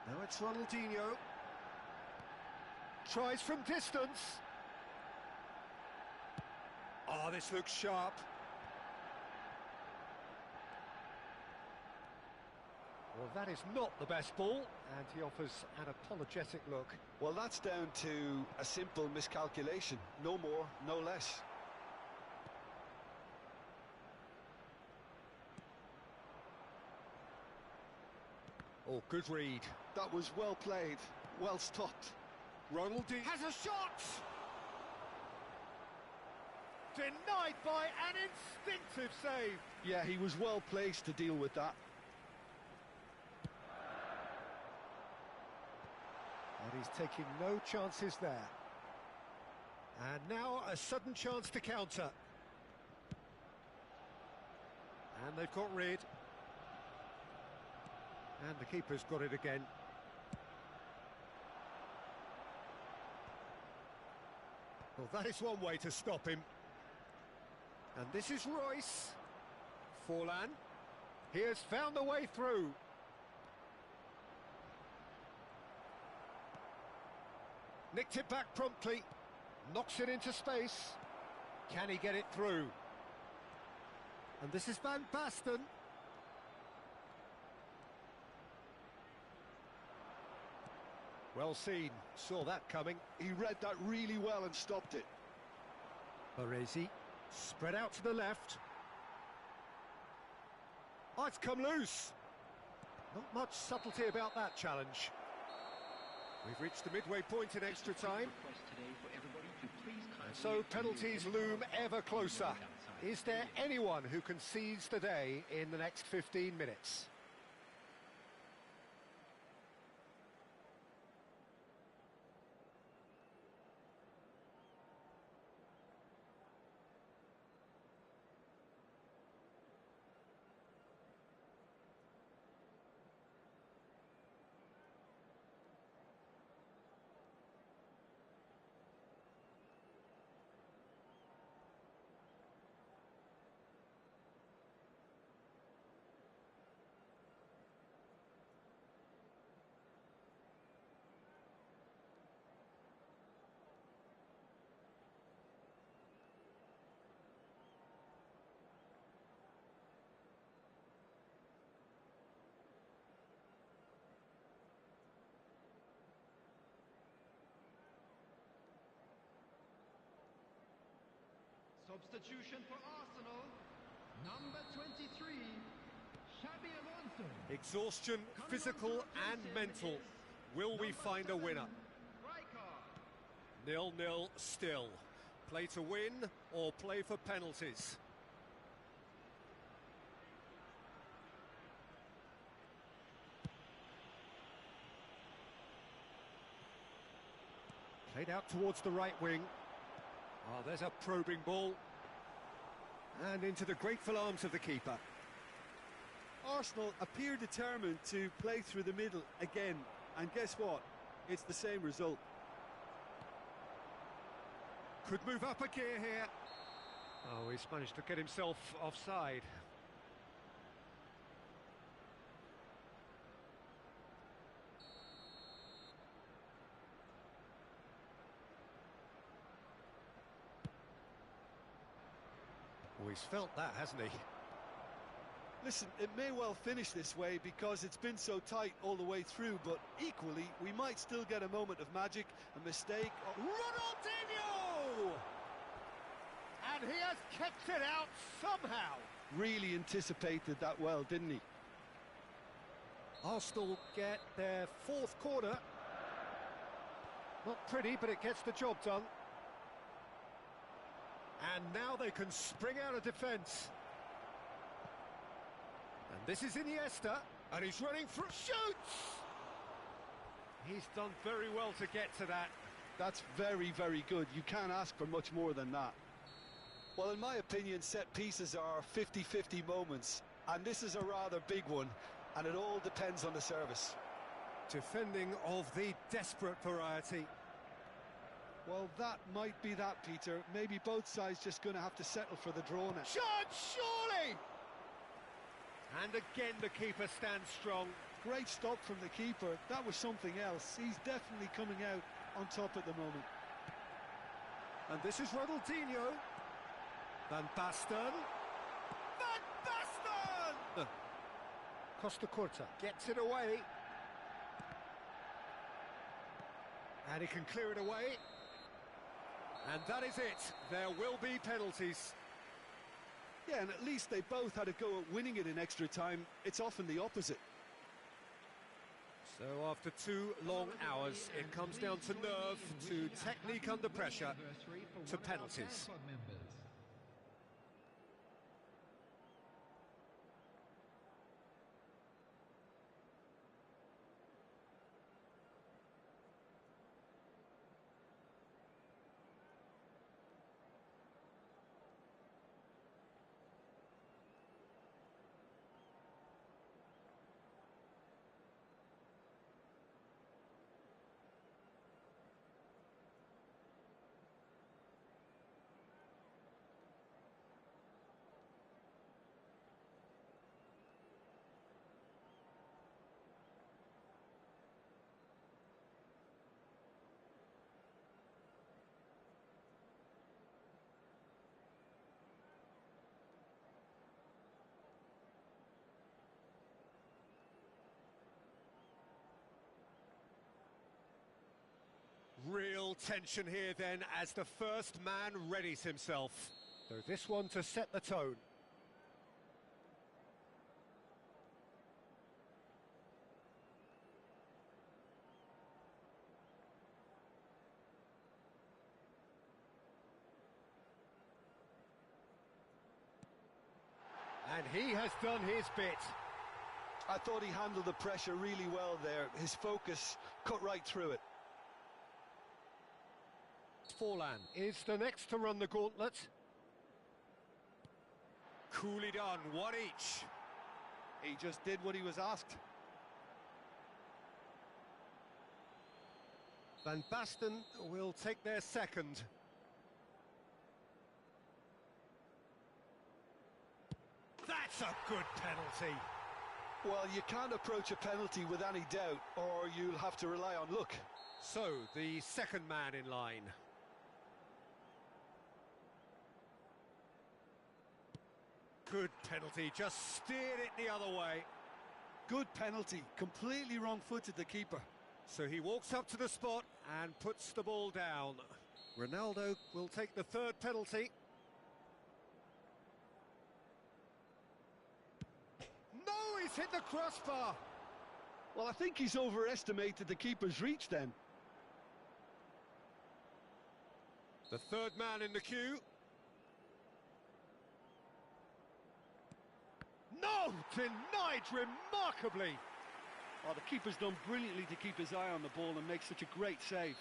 Now it's Ronaldinho. Tries from distance. Oh, this looks sharp. Well, that is not the best ball, and he offers an apologetic look. Well, that's down to a simple miscalculation. No more, no less. Oh, good read. That was well played, well stopped. Ronaldinho has a shot! Denied by an instinctive save. Yeah, he was well placed to deal with that. And he's taking no chances there. And now a sudden chance to counter. And they've got rid. And the keeper's got it again. Well, that is one way to stop him. And this is Royce. Forlan. He has found the way through. Nicked it back promptly. Knocks it into space. Can he get it through? And this is Van Basten. Well seen. Saw that coming. He read that really well and stopped it. Baresi. Spread out to the left. Oh, it's come loose. Not much subtlety about that challenge. We've reached the midway point in extra time. And so penalties loom ever closer. Is there anyone who can seize the day in the next 15 minutes? Substitution for Arsenal, number 23, Xabi Alonso. Exhaustion, physical and mental. Will we find a winner? 0-0 still. Play to win or play for penalties? Played out towards the right wing. Oh, there's a probing ball. And into the grateful arms of the keeper. Arsenal appear determined to play through the middle again. And guess what? It's the same result. Could move up a gear here. Oh, he's managed to get himself offside. Oh, he's felt that, hasn't he? Listen, it may well finish this way because it's been so tight all the way through, but equally, we might still get a moment of magic, a mistake. Ronaldinho! And he has kept it out somehow. Really anticipated that well, didn't he? Arsenal get their fourth corner. Not pretty, but it gets the job done. And now they can spring out of defence. And this is Iniesta, and he's running for shoots! He's done very well to get to that. That's very, very good. You can't ask for much more than that. Well, in my opinion, set pieces are 50-50 moments, and this is a rather big one, and it all depends on the service. Defending of the desperate variety. Well, that might be that, Peter. Maybe both sides just going to have to settle for the draw now. Shot, surely! And again the keeper stands strong. Great stop from the keeper. That was something else. He's definitely coming out on top at the moment. And this is Ronaldinho. Van Basten. Van Basten! Costa Curta gets it away. And he can clear it away. And that is it. There will be penalties. Yeah, and at least they both had a go at winning it in extra time. It's often the opposite. So after 2 long hours, it comes down to nerve, to technique under pressure, to penalties. Real tension here then as the first man readies himself. So this one to set the tone. And he has done his bit. I thought he handled the pressure really well there. His focus cut right through it. Forlan is the next to run the gauntlet. Coolly done, one each. He just did what he was asked. Van Basten will take their second. That's a good penalty. Well, you can't approach a penalty with any doubt, or you'll have to rely on luck. So, the second man in line. Good penalty, just steered it the other way. Good penalty, completely wrong-footed the keeper. So he walks up to the spot and puts the ball down. Ronaldo will take the third penalty. No, he's hit the crossbar. Well, I think he's overestimated the keeper's reach then. The third man in the queue. No, denied remarkably. Oh, the keeper's done brilliantly to keep his eye on the ball and make such a great save.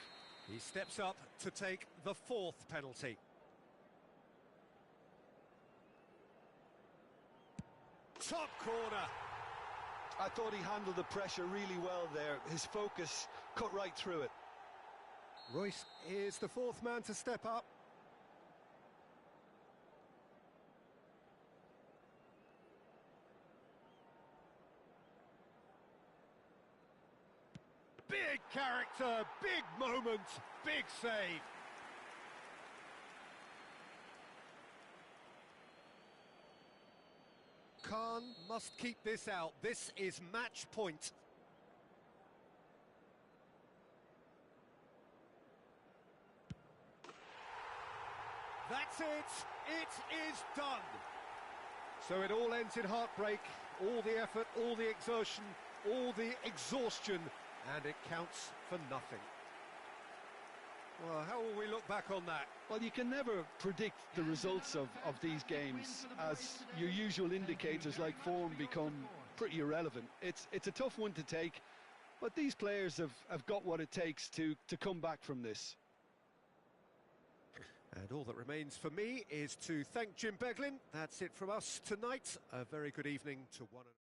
He steps up to take the fourth penalty. Top corner. I thought he handled the pressure really well there. His focus cut right through it. Royce is the fourth man to step up. Big character, big moment, big save. Khan must keep this out. This is match point. That's it. It is done. So it all ends in heartbreak. All the effort, all the exertion, all the exhaustion, and it counts for nothing. Well, how will we look back on that? Well, you can never predict the results of these games, as your usual indicators like form become pretty irrelevant. It's a tough one to take, but these players have got what it takes to come back from this. And all that remains for me is to thank Jim Beglin. That's it from us tonight. A very good evening to one and all.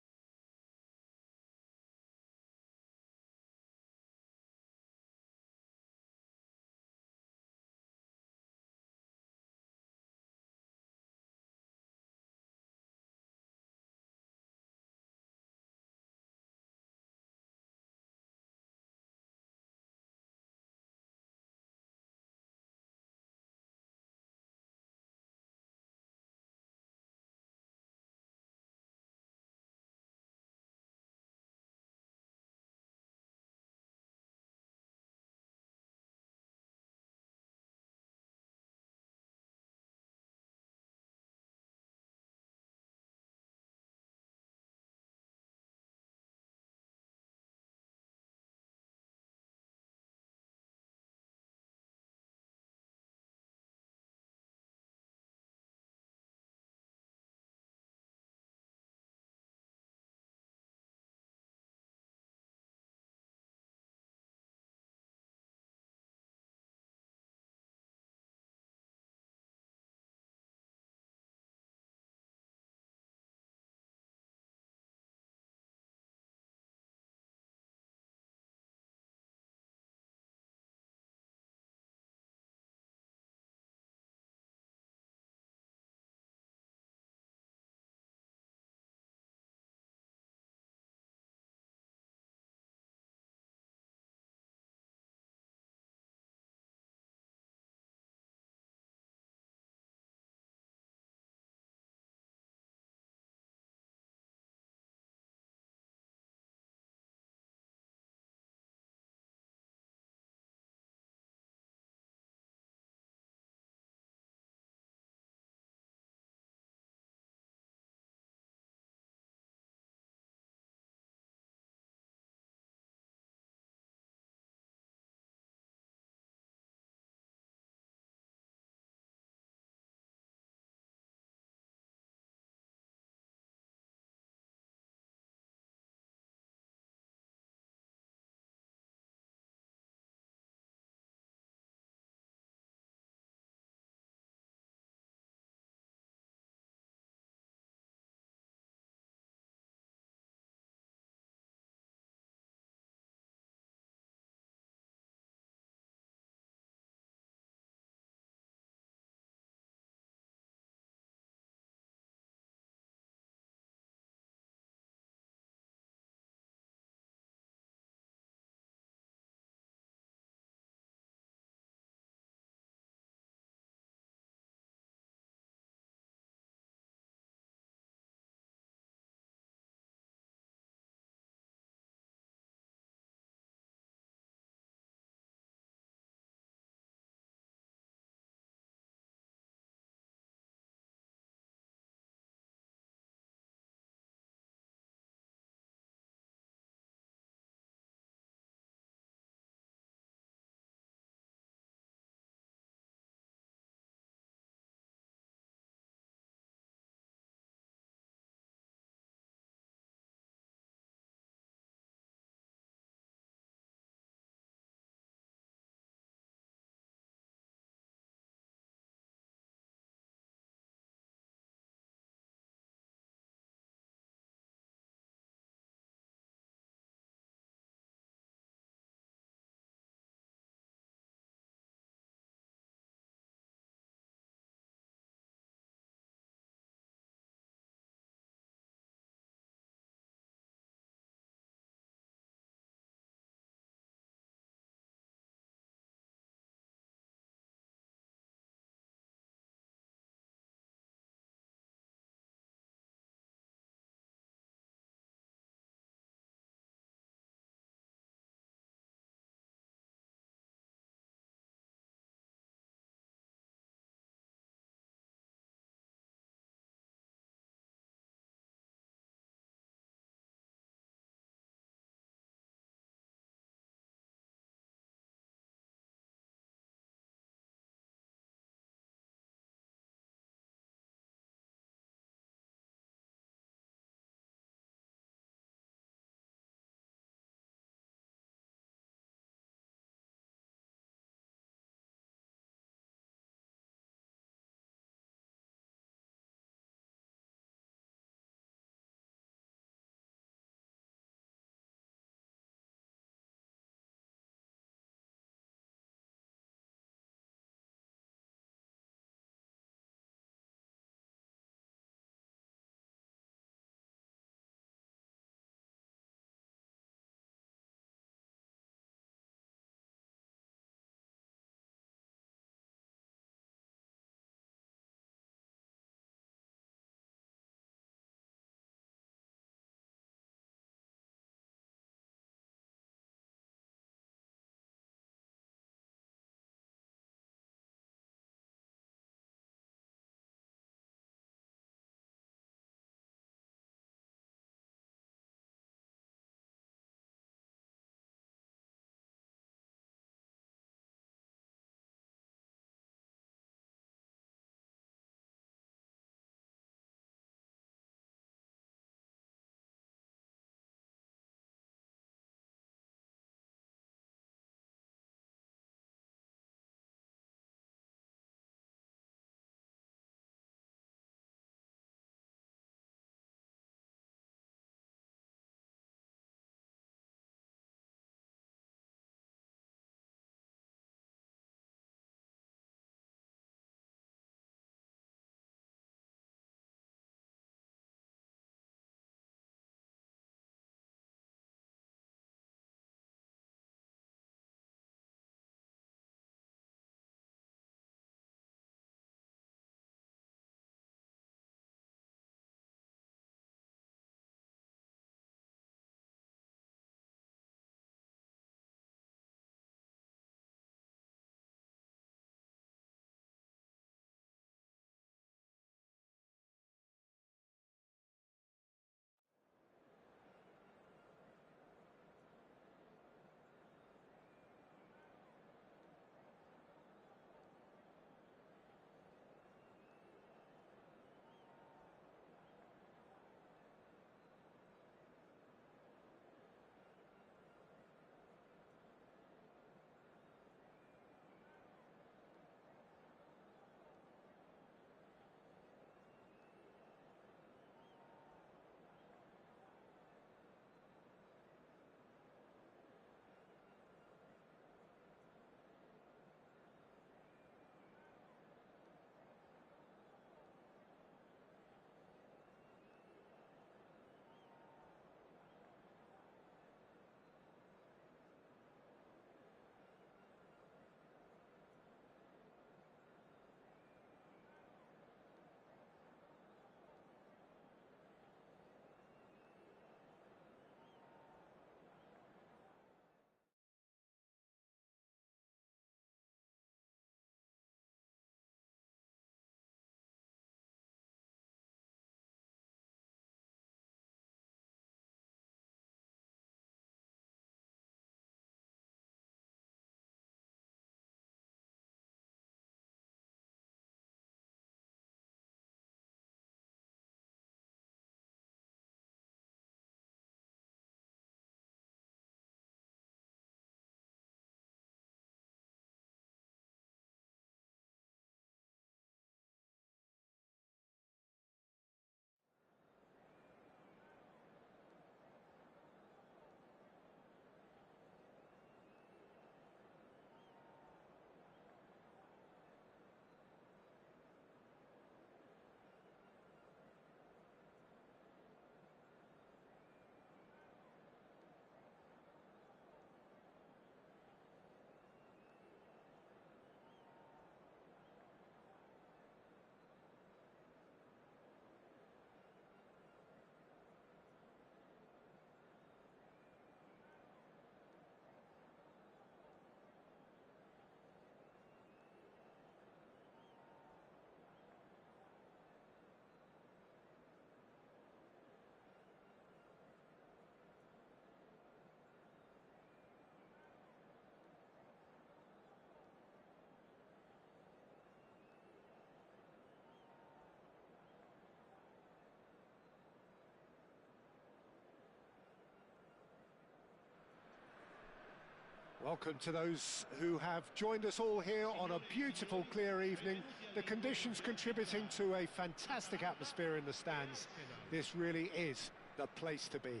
Welcome to those who have joined us all here on a beautiful, clear evening. The conditions contributing to a fantastic atmosphere in the stands. This really is the place to be.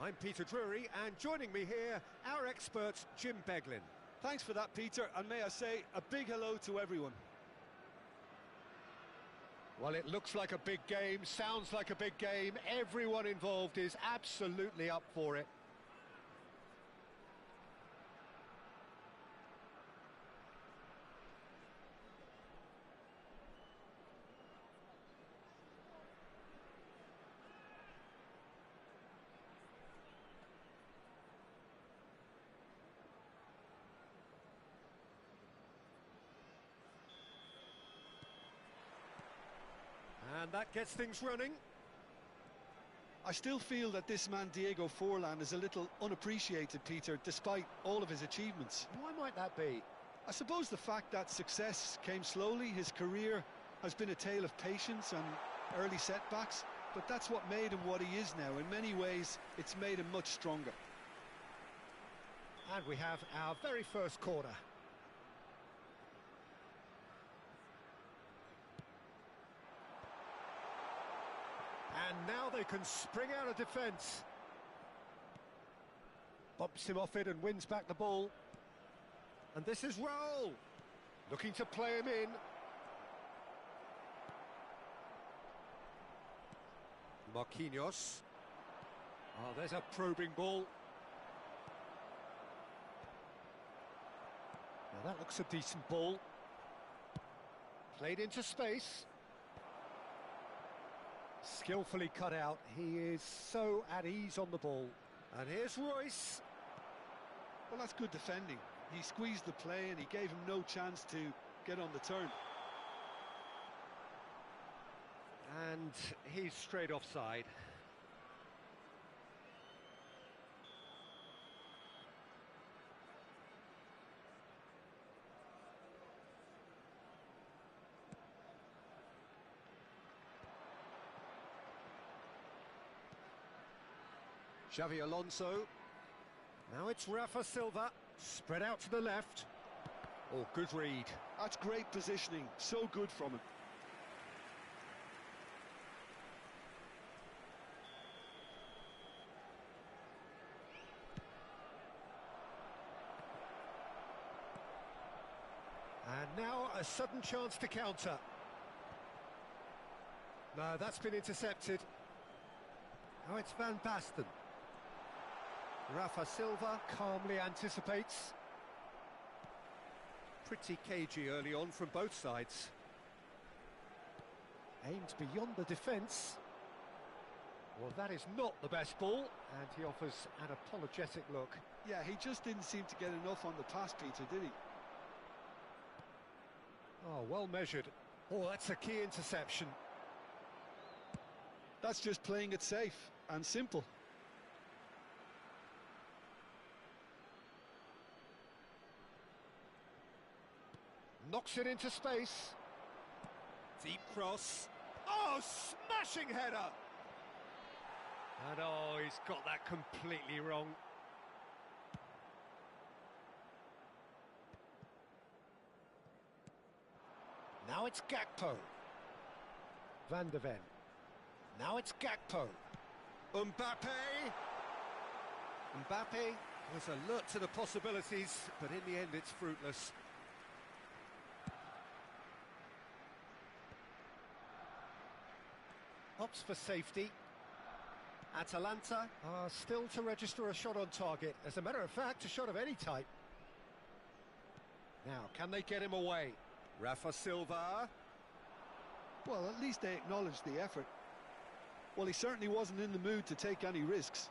I'm Peter Drury, and joining me here, our expert, Jim Beglin. Thanks for that, Peter, and may I say a big hello to everyone. Well, it looks like a big game, sounds like a big game. Everyone involved is absolutely up for it. And that gets things running. I still feel that this man Diego Forlan is a little unappreciated, Peter, despite all of his achievements. Why might that be? I suppose the fact that success came slowly, his career has been a tale of patience and early setbacks, but that's what made him what he is now. In many ways, it's made him much stronger. And we have our very first corner. And now they can spring out of defence. Bumps him off it and wins back the ball. And this is Raul, looking to play him in. Marquinhos. Oh, there's a probing ball. Now that looks a decent ball. Played into space. Skillfully cut out. He is so at ease on the ball. And here's Royce. Well, that's good defending. He squeezed the play and he gave him no chance to get on the turn. And he's straight offside. Xavi Alonso. Now it's Rafa Silva, spread out to the left. Oh, good read. That's great positioning, so good from him. And now a sudden chance to counter. No, that's been intercepted. Now it's Van Basten. Rafa Silva calmly anticipates. Pretty cagey early on from both sides. Aimed beyond the defence. Well, that is not the best ball, and he offers an apologetic look. Yeah, he just didn't seem to get enough on the pass, Peter, did he? Oh, well measured. Oh, that's a key interception. That's just playing it safe and simple. Knocks it into space. Deep cross. Oh, smashing header! And oh, he's got that completely wrong. Now it's Gakpo. Van de Ven. Now it's Gakpo. Mbappe. Mbappe was alert to the possibilities, but in the end it's fruitless. Opts for safety. Atalanta are still to register a shot on target. As a matter of fact, a shot of any type. Now, can they get him away? Rafa Silva. Well, at least they acknowledged the effort. Well, he certainly wasn't in the mood to take any risks.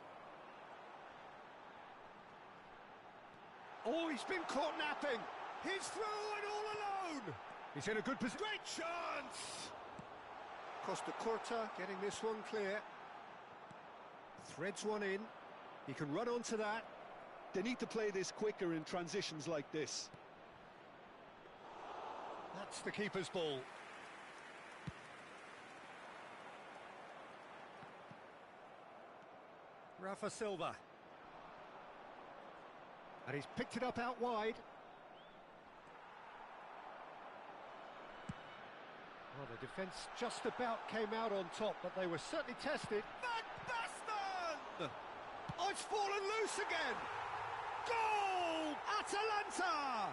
Oh, he's been caught napping. He's through and all alone. He's in a good position. Great chance! Costa Curta getting this one clear. Threads one in. He can run onto that. They need to play this quicker in transitions like this. That's the keeper's ball. Rafa Silva. And he's picked it up out wide. Well, the defence just about came out on top, but they were certainly tested. Van Basten! Oh, it's fallen loose again! Goal! Atalanta!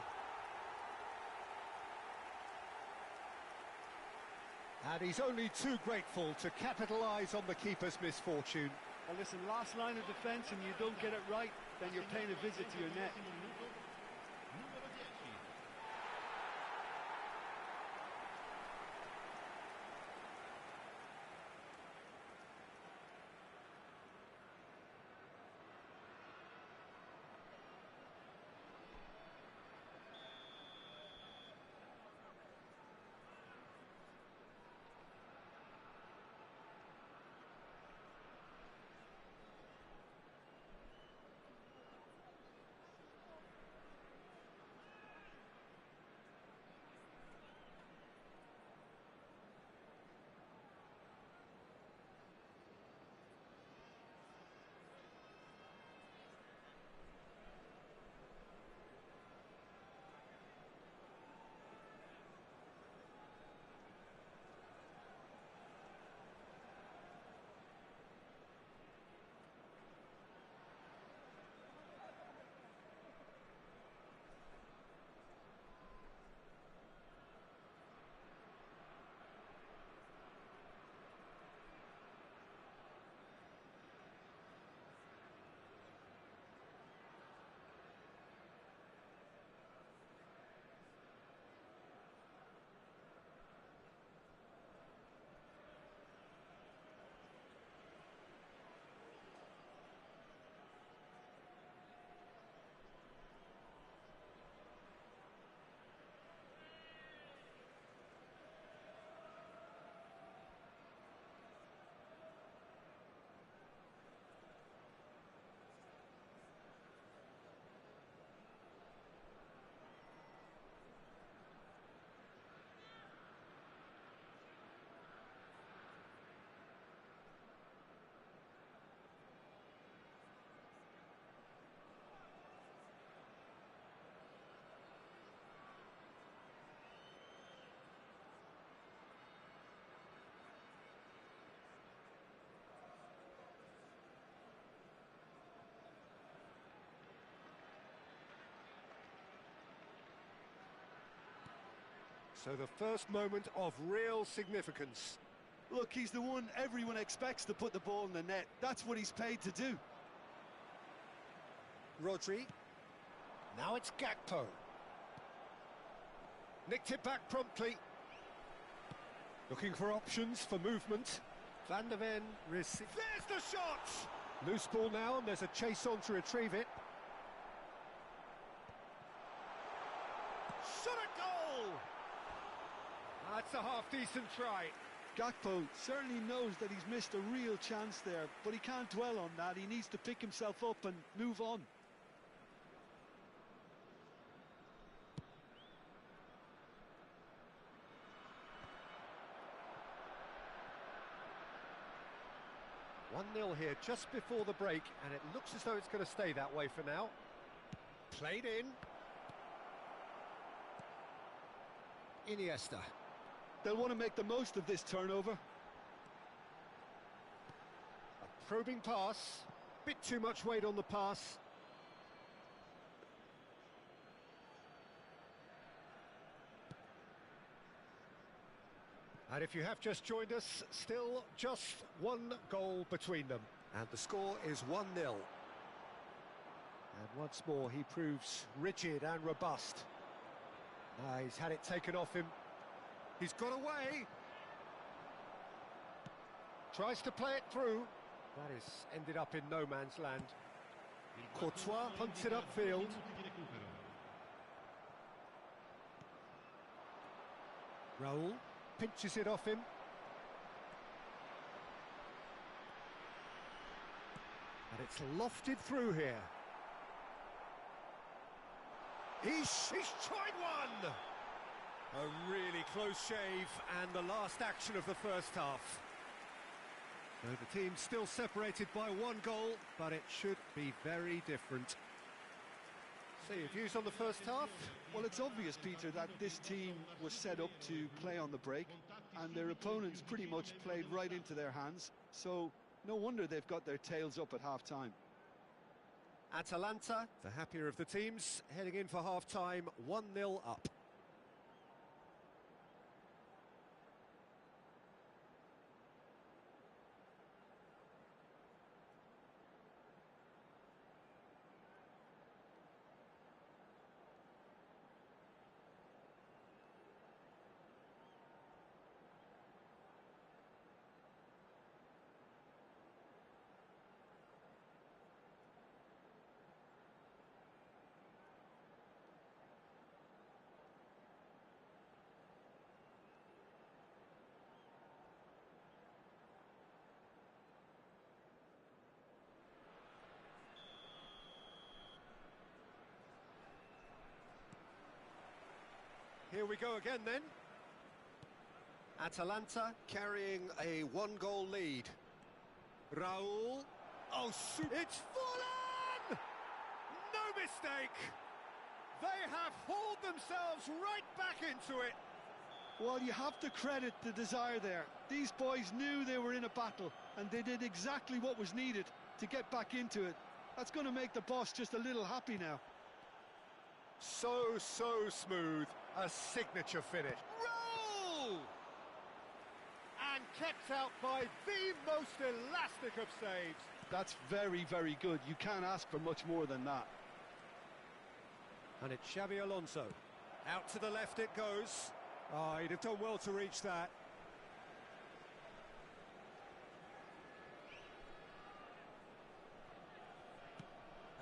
And he's only too grateful to capitalise on the keeper's misfortune. Well, listen, last line of defence and you don't get it right, then you're paying a visit to your net. Numero 10. So the first moment of real significance. Look, he's the one everyone expects to put the ball in the net. That's what he's paid to do. Rodri. Now it's Gakpo. Nicked it back promptly. Looking for options for movement. Van der Ven receives. There's the shot! Loose ball now, and there's a chase on to retrieve it. Shot a goal! That's a half-decent try. Gakpo certainly knows that he's missed a real chance there, but he can't dwell on that. He needs to pick himself up and move on. One 0 here just before the break, and it looks as though it's going to stay that way for now. Played in. Iniesta. They'll want to make the most of this turnover. A probing pass. Bit too much weight on the pass. And if you have just joined us, still just one goal between them. And the score is 1-0. And once more he proves rigid and robust. He's had it taken off him. He's got away. Tries to play it through. That is ended up in no man's land. Courtois punts it upfield. Raul pinches it off him. And it's lofted through here. He's tried one! A really close shave, and the last action of the first half. So the team's still separated by one goal, but it should be very different. So your views on the first half? Well, it's obvious, Peter, that this team was set up to play on the break, and their opponents pretty much played right into their hands, so no wonder they've got their tails up at half-time. Atalanta, the happier of the teams, heading in for half-time, 1-0 up. Here we go again then. Atalanta carrying a one-goal lead. Raul. Oh, it's Fulham! No mistake! They have hauled themselves right back into it. Well, you have to credit the desire there. These boys knew they were in a battle, and they did exactly what was needed to get back into it. That's going to make the boss just a little happy now. So smooth. A signature finish. Roll! And kept out by the most elastic of saves. That's very, very good. You can't ask for much more than that. And it's Xabi Alonso. Out to the left it goes. Oh, he'd have done well to reach that.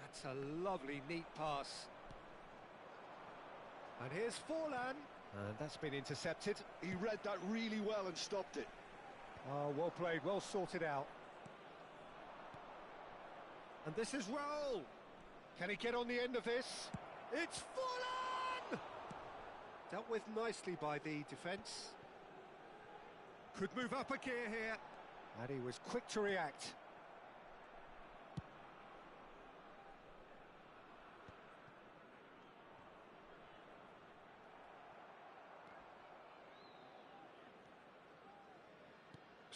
That's a lovely, neat pass. And here's Forlan. And that's been intercepted. He read that really well and stopped it. Oh, well played, well sorted out. And this is Raul. Can he get on the end of this? It's Forlan! Dealt with nicely by the defence. Could move up a gear here. And he was quick to react.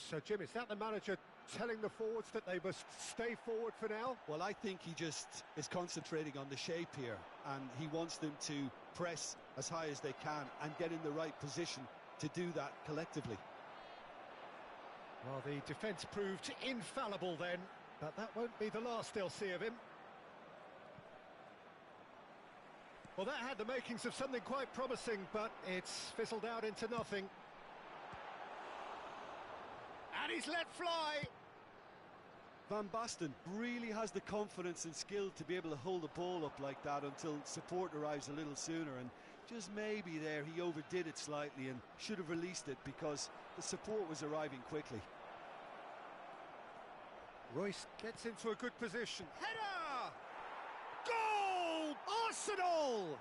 So, Jim, is that the manager telling the forwards that they must stay forward for now? Well, I think he just is concentrating on the shape here, and he wants them to press as high as they can and get in the right position to do that collectively. Well, the defence proved infallible then, but that won't be the last they'll see of him. Well, that had the makings of something quite promising, but it's fizzled out into nothing. And he's let fly. Van Basten really has the confidence and skill to be able to hold the ball up like that until support arrives a little sooner, and just maybe there he overdid it slightly and should have released it because the support was arriving quickly. Royce gets into a good position. Header! Goal! Arsenal!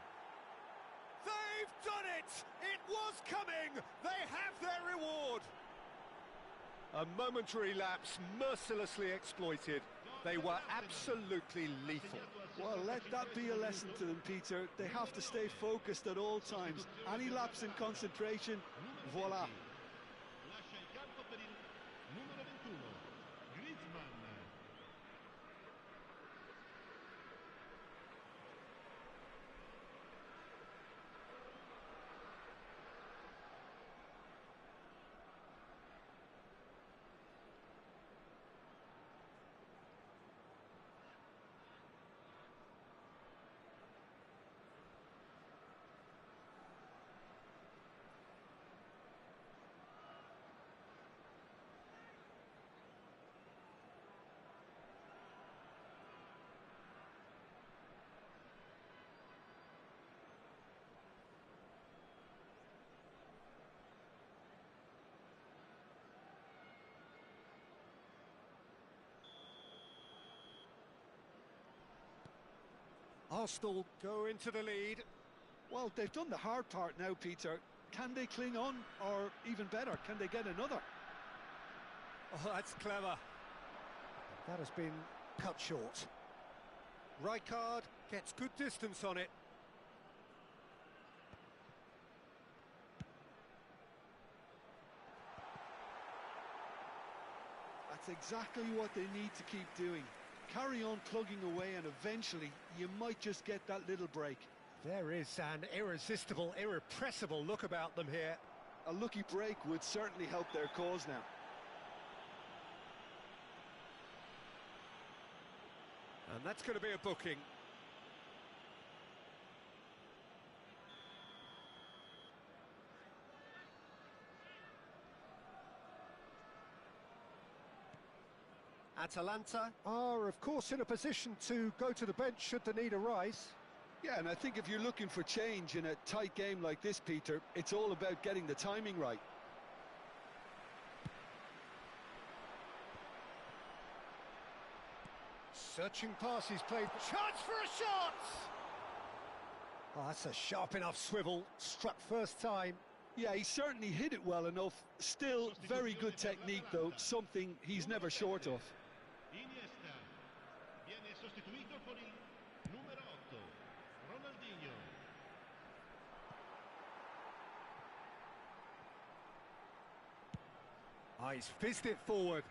They've done it! It was coming! They have their reward! A momentary lapse, mercilessly exploited. They were absolutely lethal. Well, let that be a lesson to them, Peter. They have to stay focused at all times. Any lapse in concentration, voila. Lascia il campo per il numero 21, Griezmann. Arsenal go into the lead. Well, they've done the hard part now, Peter. Can they cling on, or even better, can they get another? Oh, that's clever. That has been cut short. Rijkaard Gets good distance on it. That's exactly what they need to keep doing. Carry on plugging away and eventually you might just get that little break. There is an irresistible, irrepressible look about them here. A lucky break would certainly help their cause now. And that's going to be a booking. Atalanta are, of course, in a position to go to the bench should the need arise. Yeah, and I think if you're looking for change in a tight game like this, Peter, it's all about getting the timing right. Searching pass, he's played. Chance for a shot! Oh, that's a sharp enough swivel. Struck first time. Yeah, he certainly hit it well enough. Still very good technique, though, something he's never short of. Iniesta viene sostituito con il numero 8, Ronaldinho. Ah, he's fizzed it forward.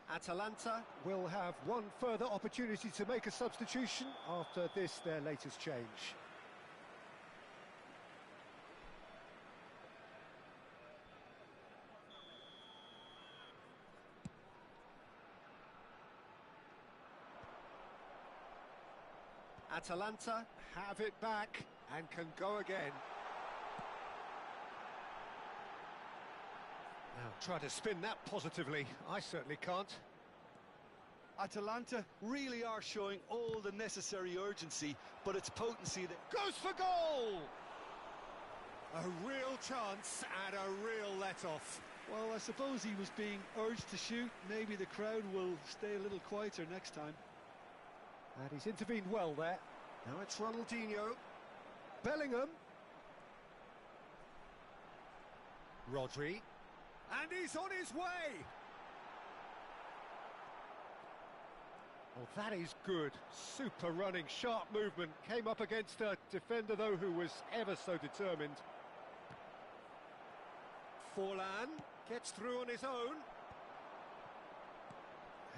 Atalanta will have one further opportunity to make a substitution after this, their latest change. Atalanta have it back and can go again. Now try to spin that positively. I certainly can't. Atalanta really are showing all the necessary urgency, but it's potency that Goes for goal! A real chance and a real let-off. well, I suppose he was being urged to shoot. Maybe the crowd will stay a little quieter next time. And he's intervened well there. Now it's Ronaldinho. Bellingham. Rodri. And he's on his way! Oh, that is good. Super running, sharp movement. Came up against a defender, though, who was ever so determined. Forlan gets through on his own.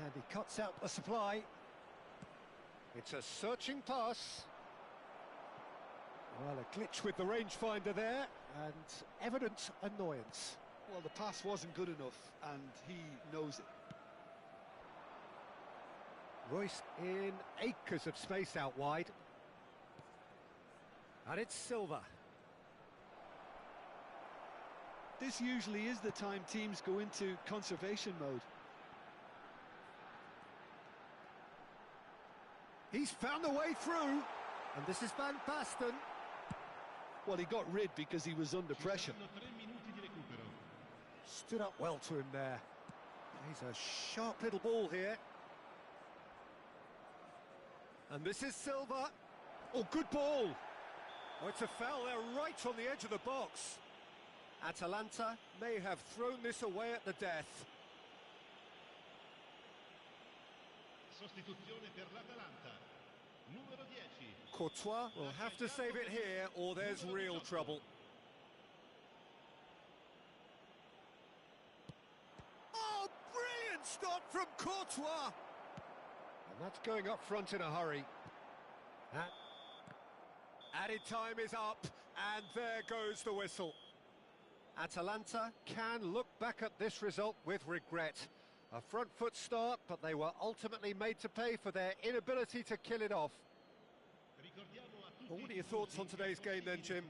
And he cuts out the supply. It's a searching pass. Well, a glitch with the rangefinder there, and evident annoyance. Well, the pass wasn't good enough, and he knows it. Royce in acres of space out wide. And it's Silva. This usually is the time teams go into conservation mode. He's found the way through, and this is Van Basten. Well, he got rid because he was under pressure. Ci saranno 3 minuti di recupero. Stood up well to him there. He's a sharp little ball here. And this is Silva. Oh, good ball. Oh, it's a foul there right on the edge of the box. Atalanta may have thrown this away at the death. Sostituzione per l'Atalanta. Numero 10. Courtois will have to save it here, or there's real trouble. Oh, brilliant stop from Courtois! And that's going up front in a hurry. Added time is up, and there goes the whistle. Atalanta can look back at this result with regret. A front foot start, but they were ultimately made to pay for their inability to kill it off. Well, what are your thoughts on today's game then, Jim?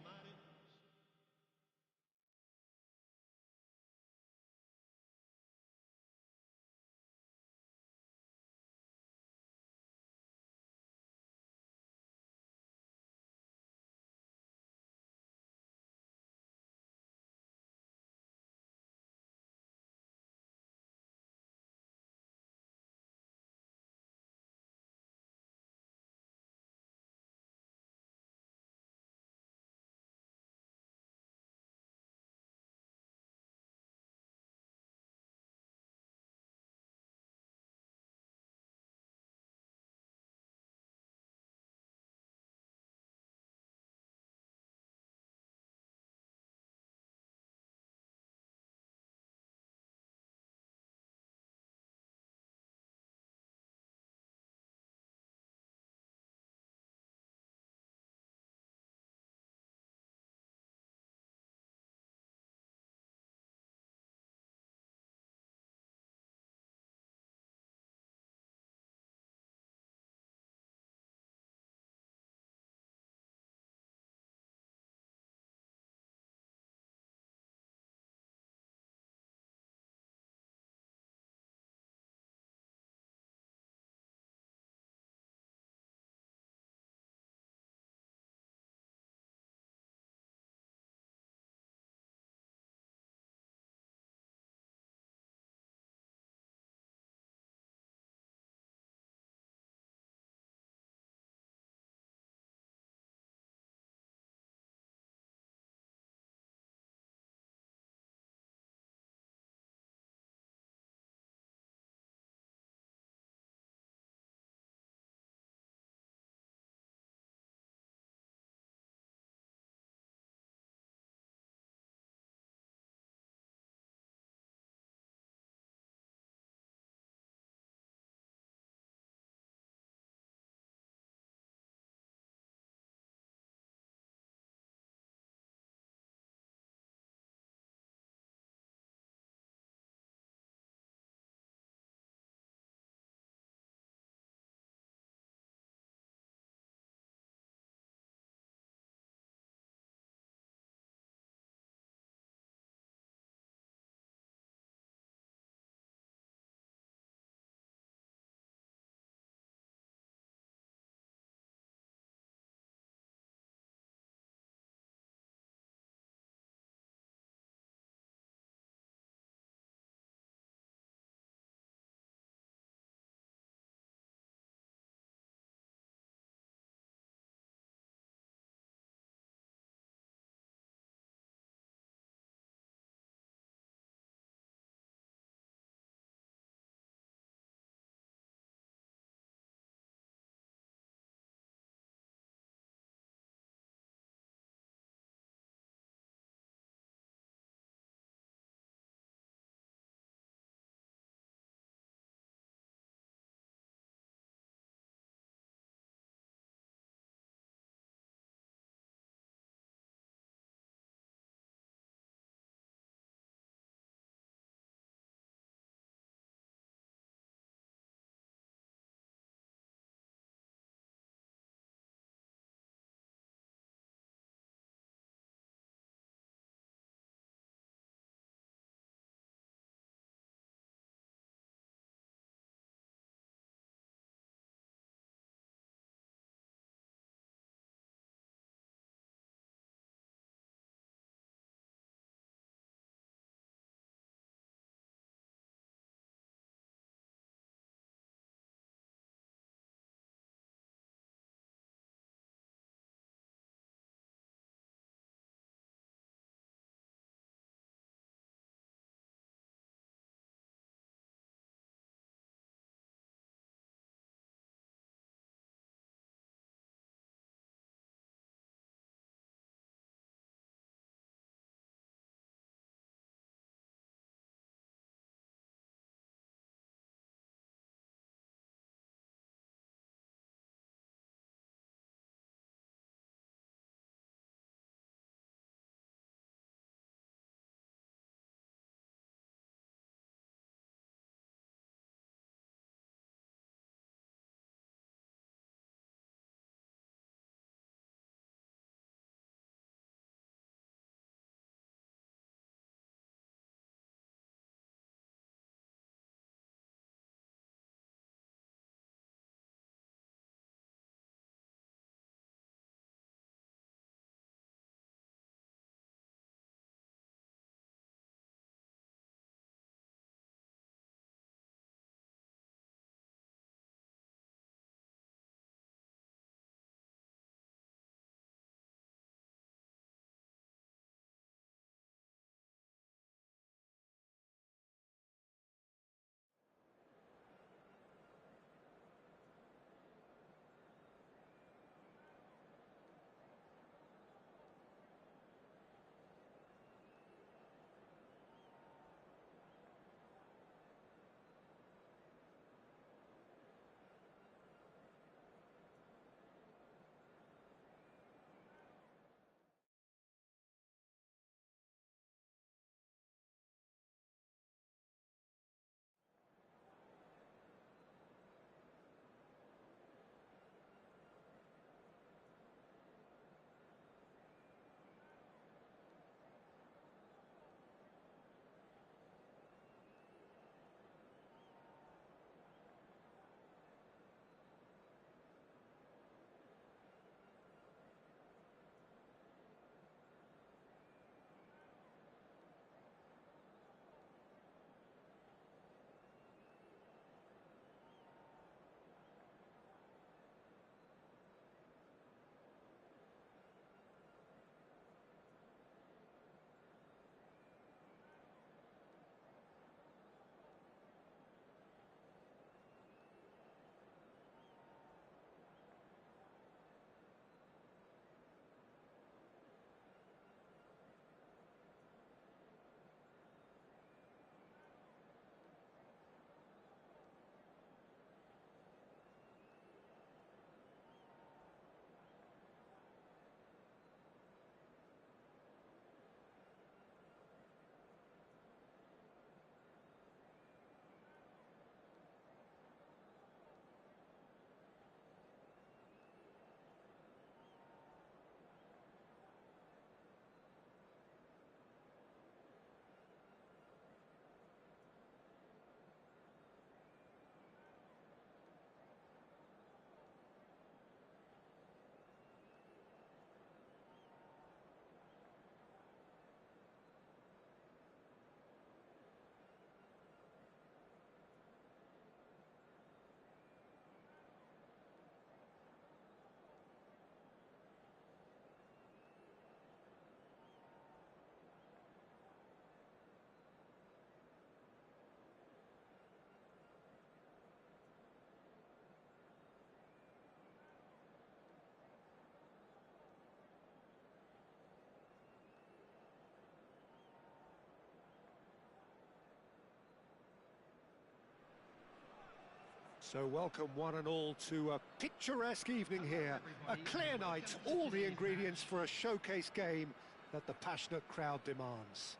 So welcome one and all to a picturesque evening here. A clear night, all the ingredients for a showcase game that the passionate crowd demands.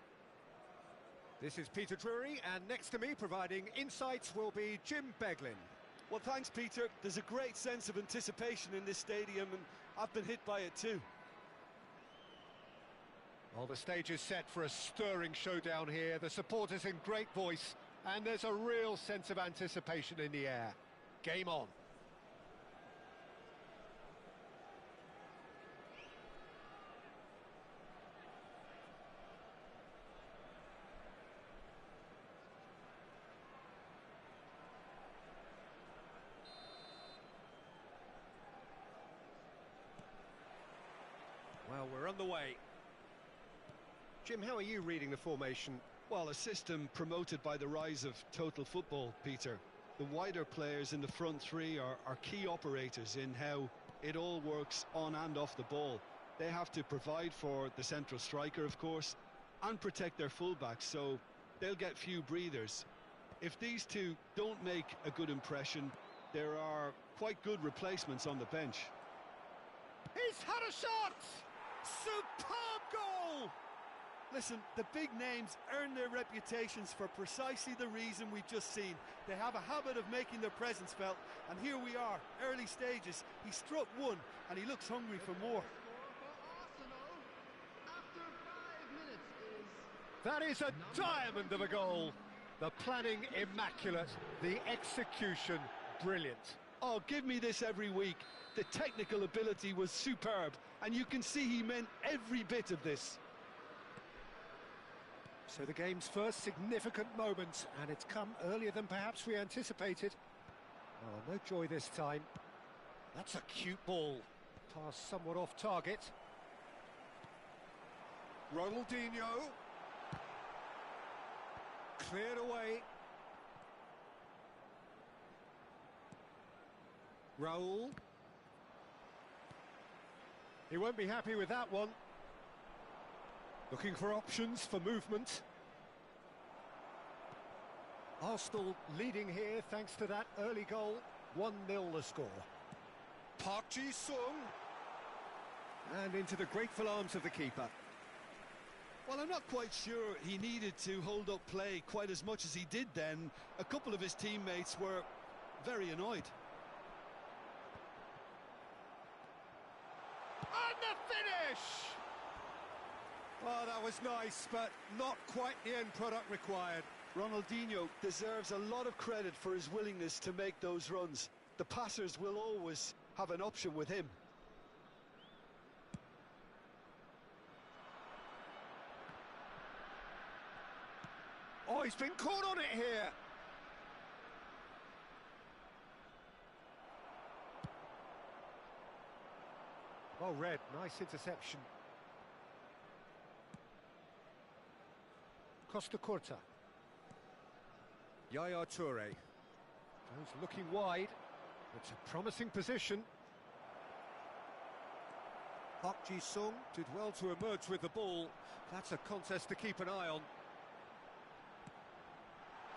This is Peter Drury, and next to me providing insights will be Jim Beglin. Well, thanks, Peter. There's a great sense of anticipation in this stadium, and I've been hit by it too. Well, the stage is set for a stirring showdown here. The supporters in great voice, and there's a real sense of anticipation in the air. Game on. Well, we're on the way. Jim, how are you reading the formation? Well, a system promoted by the rise of total football, Peter. The wider players in the front three are key operators in how it all works on and off the ball. They have to provide for the central striker, of course, and protect their fullbacks, so they'll get few breathers. If these two don't make a good impression, there are quite good replacements on the bench. He's had a shot! Superb goal! Listen, the big names earn their reputations for precisely the reason we've just seen. They have a habit of making their presence felt, and here we are, early stages. He struck one, and he looks hungry for more. That is a diamond of a goal. The planning immaculate, the execution brilliant. Oh, give me this every week. The technical ability was superb, and you can see he meant every bit of this. So the game's first significant moment, and it's come earlier than perhaps we anticipated. Oh, no joy this time. That's a cute ball. Pass somewhat off target. Ronaldinho. Cleared away. Raul. He won't be happy with that one. Looking for options for movement. Arsenal leading here thanks to that early goal. 1-0 the score. Park Ji-sung. And into the grateful arms of the keeper. Well, I'm not quite sure he needed to hold up play quite as much as he did then. A couple of his teammates were very annoyed. And the finish! Oh, that was nice, but not quite the end product required. Ronaldinho deserves a lot of credit for his willingness to make those runs. The passers will always have an option with him. Oh, he's been caught on it here. Well read, nice interception. Costa Curta. Yaya Toure. Goes looking wide. It's a promising position. Park Ji-sung did well to emerge with the ball. That's a contest to keep an eye on.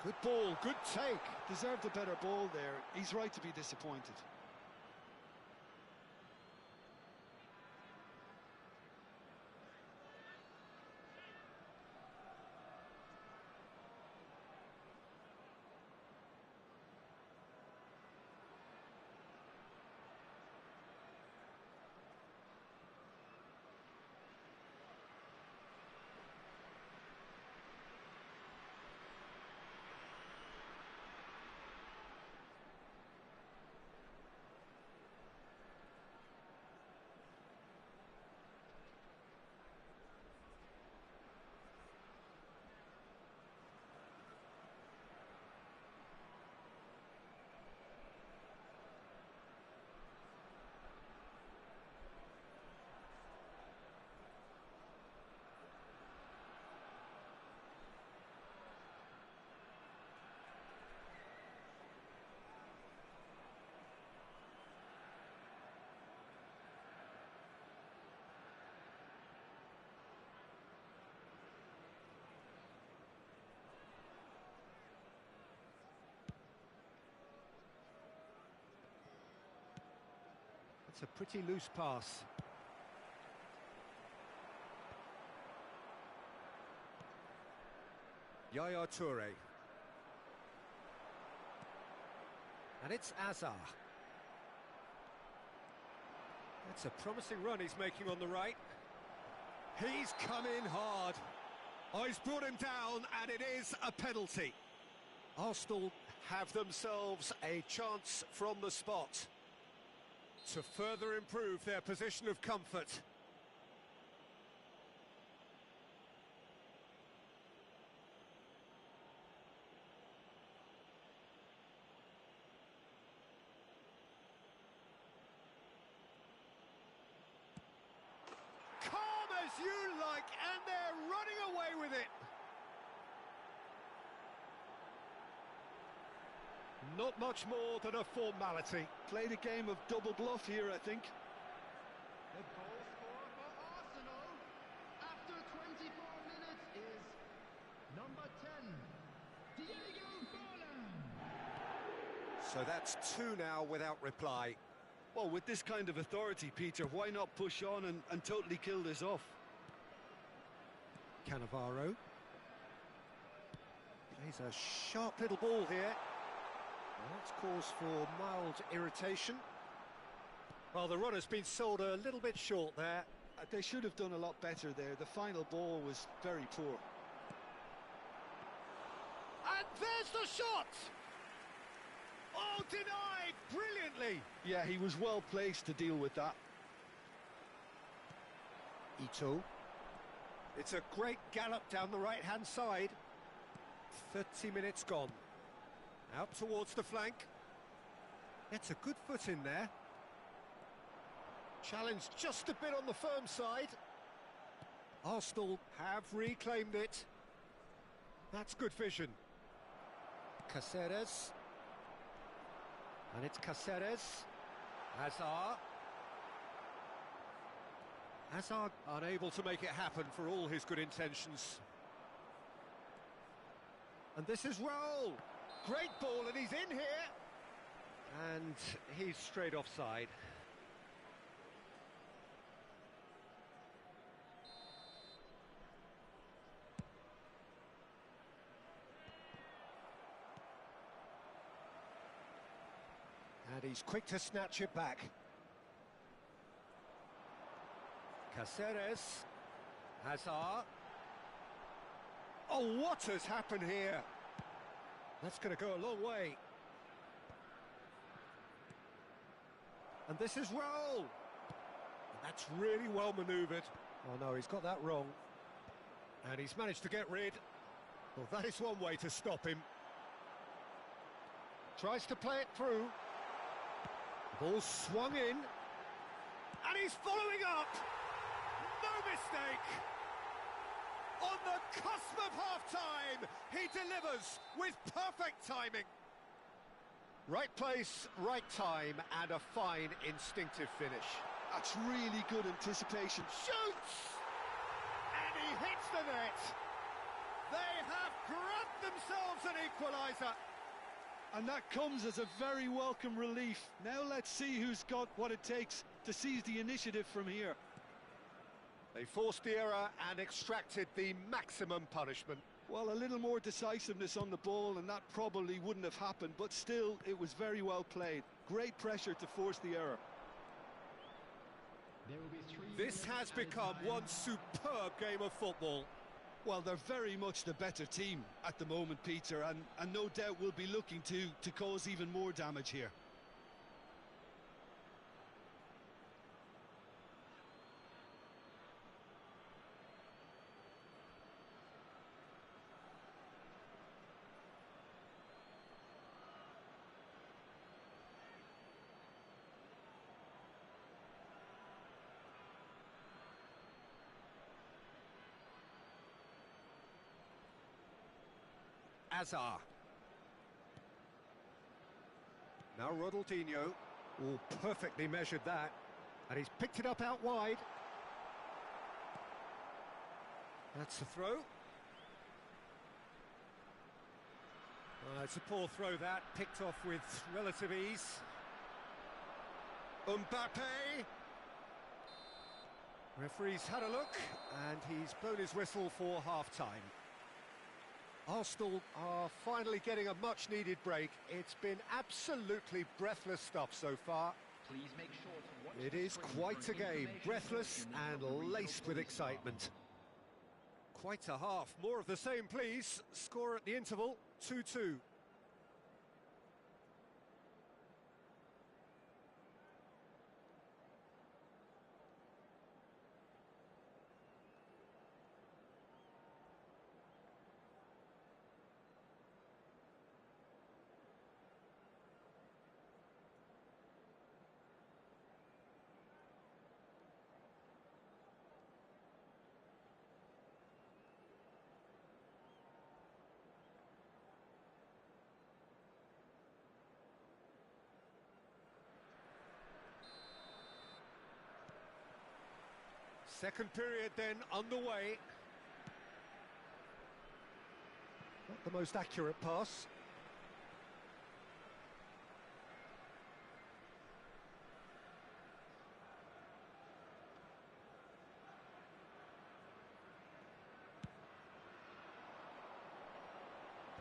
Good ball, good take. Deserved a better ball there. He's right to be disappointed. It's a pretty loose pass. Yaya Toure. And it's Azar. That's a promising run he's making on the right. He's come in hard. Oh, he's brought him down, and it is a penalty. Arsenal have themselves a chance from the spot to further improve their position of comfort. Calm as you like, and they're running away with it. Not much more than a formality. Played a game of double bluff here, I think. The goal scorer for Arsenal after 24 minutes is number 10, Diego Forlan. So that's two now without reply. Well, with this kind of authority, Peter, why not push on and totally kill this off? Cannavaro plays a sharp little ball here. Well, that's cause for mild irritation. Well, the runner's been sold a little bit short there. They should have done a lot better there. The final ball was very poor. And there's the shot! Oh, denied brilliantly! Yeah, he was well placed to deal with that. Ito. It's a great gallop down the right-hand side. 30 minutes gone. Out towards the flank. It's a good foot in there. Challenge just a bit on the firm side. Arsenal have reclaimed it. That's good vision. Caceres. And it's Caceres. Hazard. Hazard unable to make it happen for all his good intentions. And this is Raul. Great ball, and he's in here. And he's straight offside. And he's quick to snatch it back. Caceres. Hazard. Oh, what has happened here? That's going to go a long way. And this is Raul. And that's really well manoeuvred. Oh no, he's got that wrong. And he's managed to get rid. Well, that is one way to stop him. Tries to play it through. Ball swung in. And he's following up. No mistake. On the cusp of half-time, he delivers with perfect timing. Right place, right time, and a fine instinctive finish. That's really good anticipation. Shoots! And he hits the net. They have grabbed themselves an equaliser. And that comes as a very welcome relief. Now let's see who's got what it takes to seize the initiative from here. They forced the error and extracted the maximum punishment. Well, a little more decisiveness on the ball and that probably wouldn't have happened, but still, it was very well played. Great pressure to force the error. This has become one superb game of football. Well, they're very much the better team at the moment, Peter, and no doubt will be looking to cause even more damage here. Azar. Now Ronaldinho. Oh, perfectly measured that. And he's picked it up out wide. That's a throw. It's a poor throw that, picked off with relative ease. Mbappe. Referee's had a look, and he's blown his whistle for half-time. Arsenal are finally getting a much-needed break. It's been absolutely breathless stuff so far. Please make sure to watch It is quite a game, breathless and laced with excitement. Quite a half. More of the same, please. Score at the interval, 2-2. Second period then underway. Not the most accurate pass.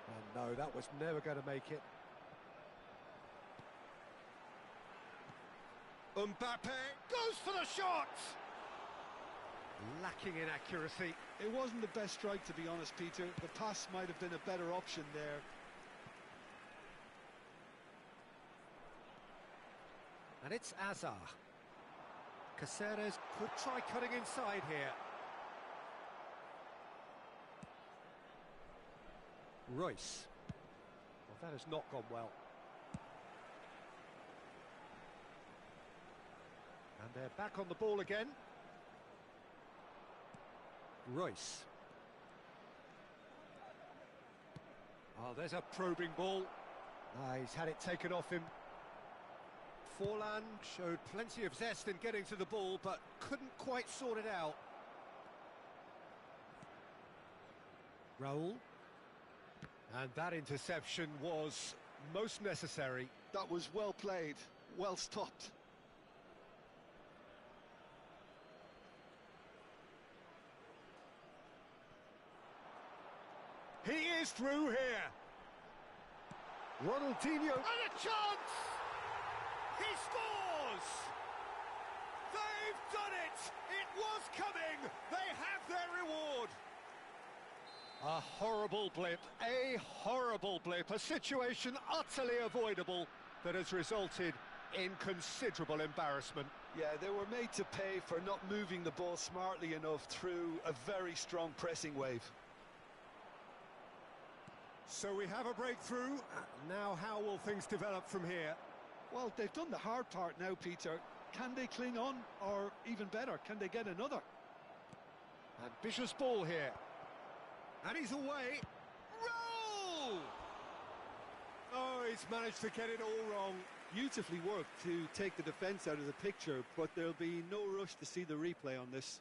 And no, that was never going to make it. Mbappe goes for the shot! Lacking in accuracy. It wasn't the best strike, to be honest, Peter. The pass might have been a better option there. And it's Azar. Caceres could try cutting inside here. Royce. Well, that has not gone well. And they're back on the ball again. Royce. Oh, there's a probing ball. He's had it taken off him. Forlan showed plenty of zest in getting to the ball, but couldn't quite sort it out. Raul. And that interception was most necessary. That was well played, well stopped. He is through here. Ronaldinho. And a chance! He scores! They've done it! It was coming! They have their reward! A horrible blip, a situation utterly avoidable that has resulted in considerable embarrassment. Yeah, they were made to pay for not moving the ball smartly enough through a very strong pressing wave. So we have a breakthrough. Now how will things develop from here? Well, they've done the hard part now, Peter. Can they cling on? Or even better, can they get another? Ambitious ball here. And he's away. Roll! Oh, he's managed to get it all wrong. Beautifully worked to take the defence out of the picture, but there'll be no rush to see the replay on this.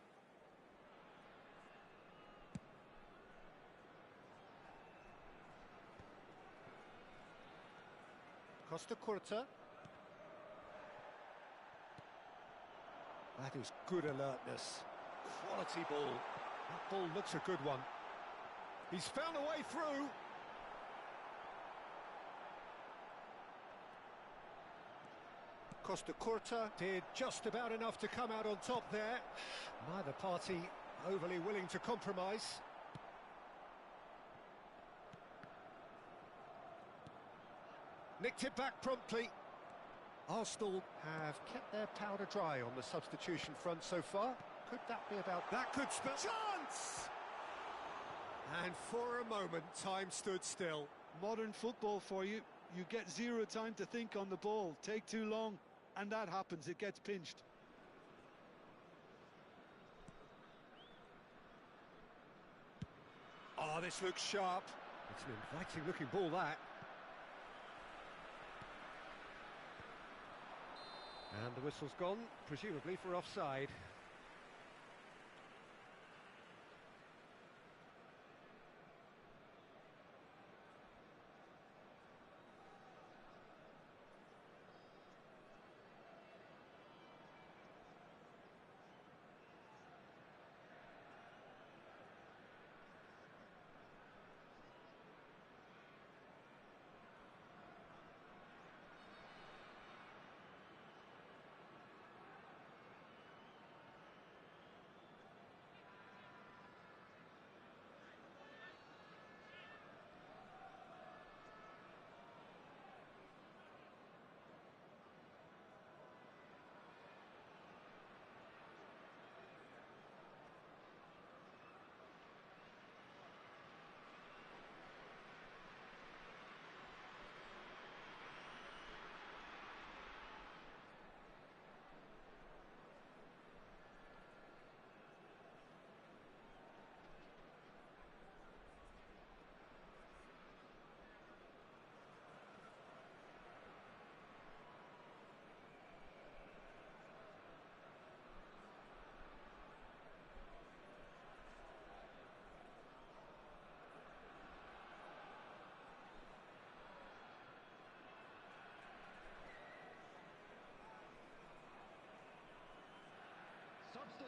Costa Curta. That is good alertness. Quality ball. That ball looks a good one. He's found a way through. Costa Curta did just about enough to come out on top there. Neither party overly willing to compromise. Nicked it back promptly. Arsenal have kept their powder dry on the substitution front so far. Could that be about... That could spell... Chance! And for a moment, time stood still. Modern football for you. You get zero time to think on the ball. Take too long, and that happens. It gets pinched. Oh, this looks sharp. It's an inviting-looking ball, that. And the whistle's gone, presumably for offside.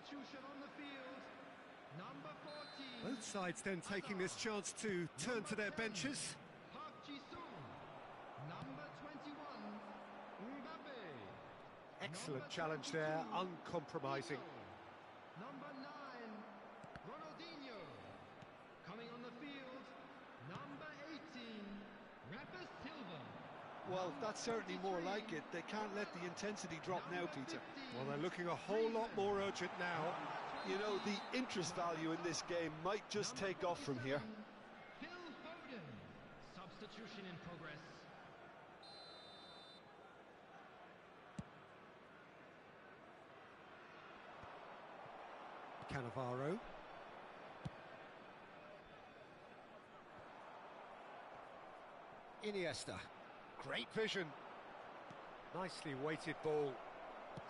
Substitution on the field. Number 14. Both sides then taking this chance to turn to their benches. Park Ji-sung. Number 21. Mbappe. Excellent Number challenge there, 22, uncompromising. Ito. Number 9, Ronaldinho. Coming on the field, number 18, Rafa Silva. Well, that's certainly more like it. They can't let the intensity drop now, Peter. Well, they're looking a whole lot more urgent now. You know, the interest value in this game might just take off from here. Phil Foden. Substitution in progress. Cannavaro. Iniesta. Great vision. Nicely weighted ball.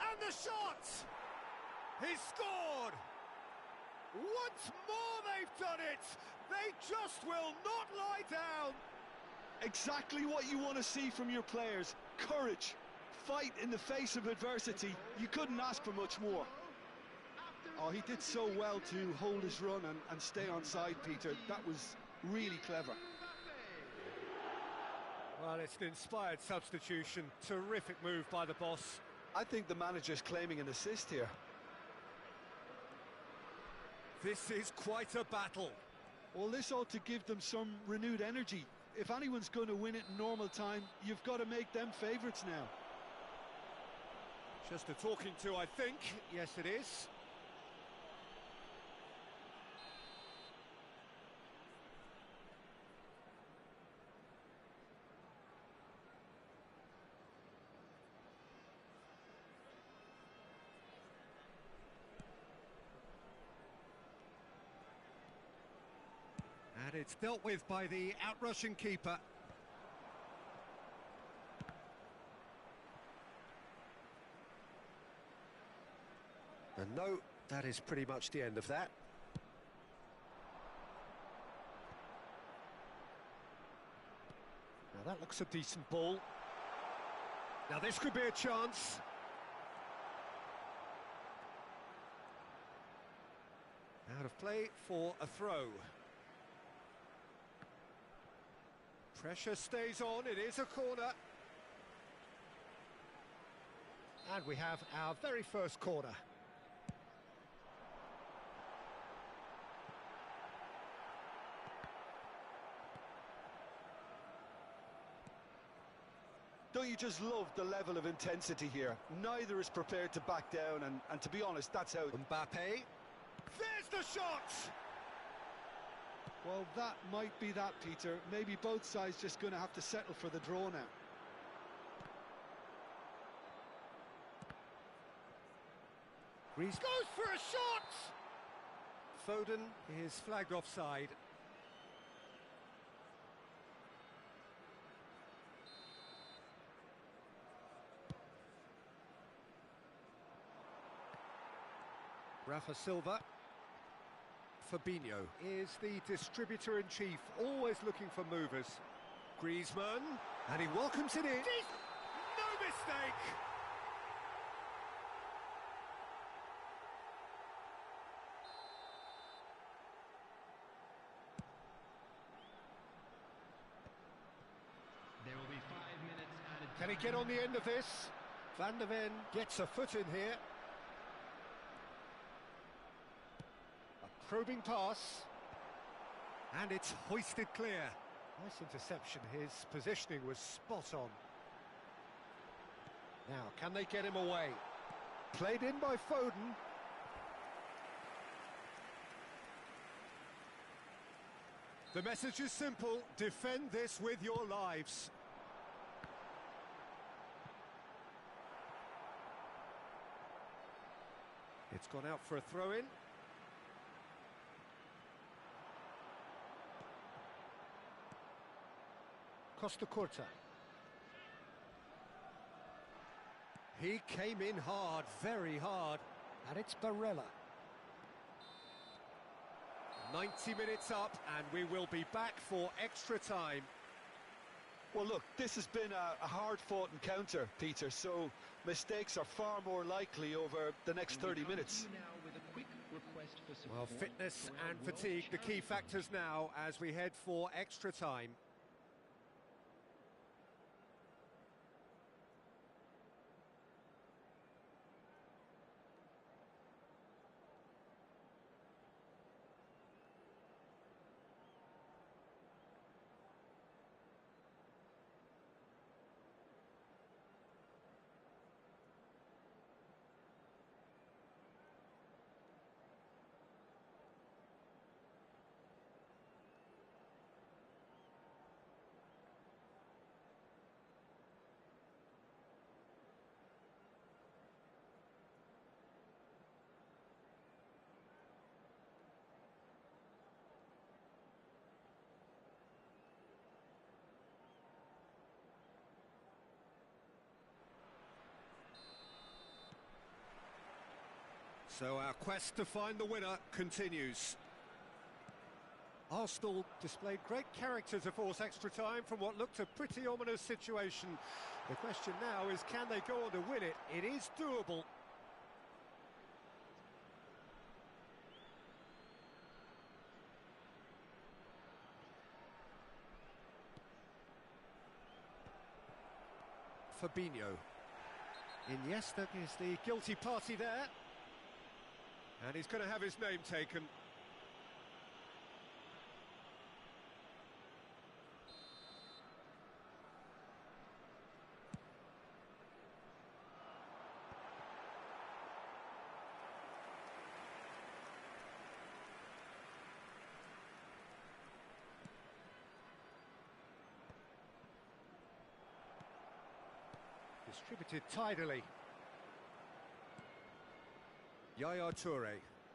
And the shot! He's scored! Once more they've done it! They just will not lie down! Exactly what you want to see from your players. Courage. Fight in the face of adversity. You couldn't ask for much more. Oh, he did so well to hold his run and stay on side, Peter. That was really clever. Well, it's an inspired substitution. Terrific move by the boss. I think the manager's claiming an assist here. This is quite a battle. Well, this ought to give them some renewed energy. If anyone's going to win it in normal time, you've got to make them favourites now. Just a talking to, I think. Yes, it is. And it's dealt with by the outrushing keeper. And no, that is pretty much the end of that. Now that looks a decent ball. Now this could be a chance. Out of play for a throw. Pressure stays on, it is a corner. And we have our very first corner. Don't you just love the level of intensity here? Neither is prepared to back down, and to be honest, that's how... Mbappe. There's the shot! Well, that might be that, Peter. Maybe both sides just going to have to settle for the draw now. Greece goes for a shot! Foden is flagged offside. Rafa Silva. Fabinho is the distributor-in-chief, always looking for movers. Griezmann, and he welcomes it in. No mistake! There will be 5 minutes added. Can he get on the end of this? Van der Ven gets a foot in here. Probing pass, and it's hoisted clear. Nice interception, his positioning was spot on. Now, can they get him away? Played in by Foden. The message is simple, defend this with your lives. It's gone out for a throw-in. Costa Curta. He came in hard, very hard, and it's Barella. 90 minutes up, and we will be back for extra time. Well, look, this has been a hard-fought encounter, Peter, so mistakes are far more likely over the next 30 minutes. Well, fitness and fatigue, the key factors now as we head for extra time. So our quest to find the winner continues. Arsenal displayed great character to force extra time from what looked a pretty ominous situation. The question now is, can they go on to win it? It is doable. Fabinho. Iniesta is the guilty party there. And he's going to have his name taken. Distributed tidily. Yaya Toure.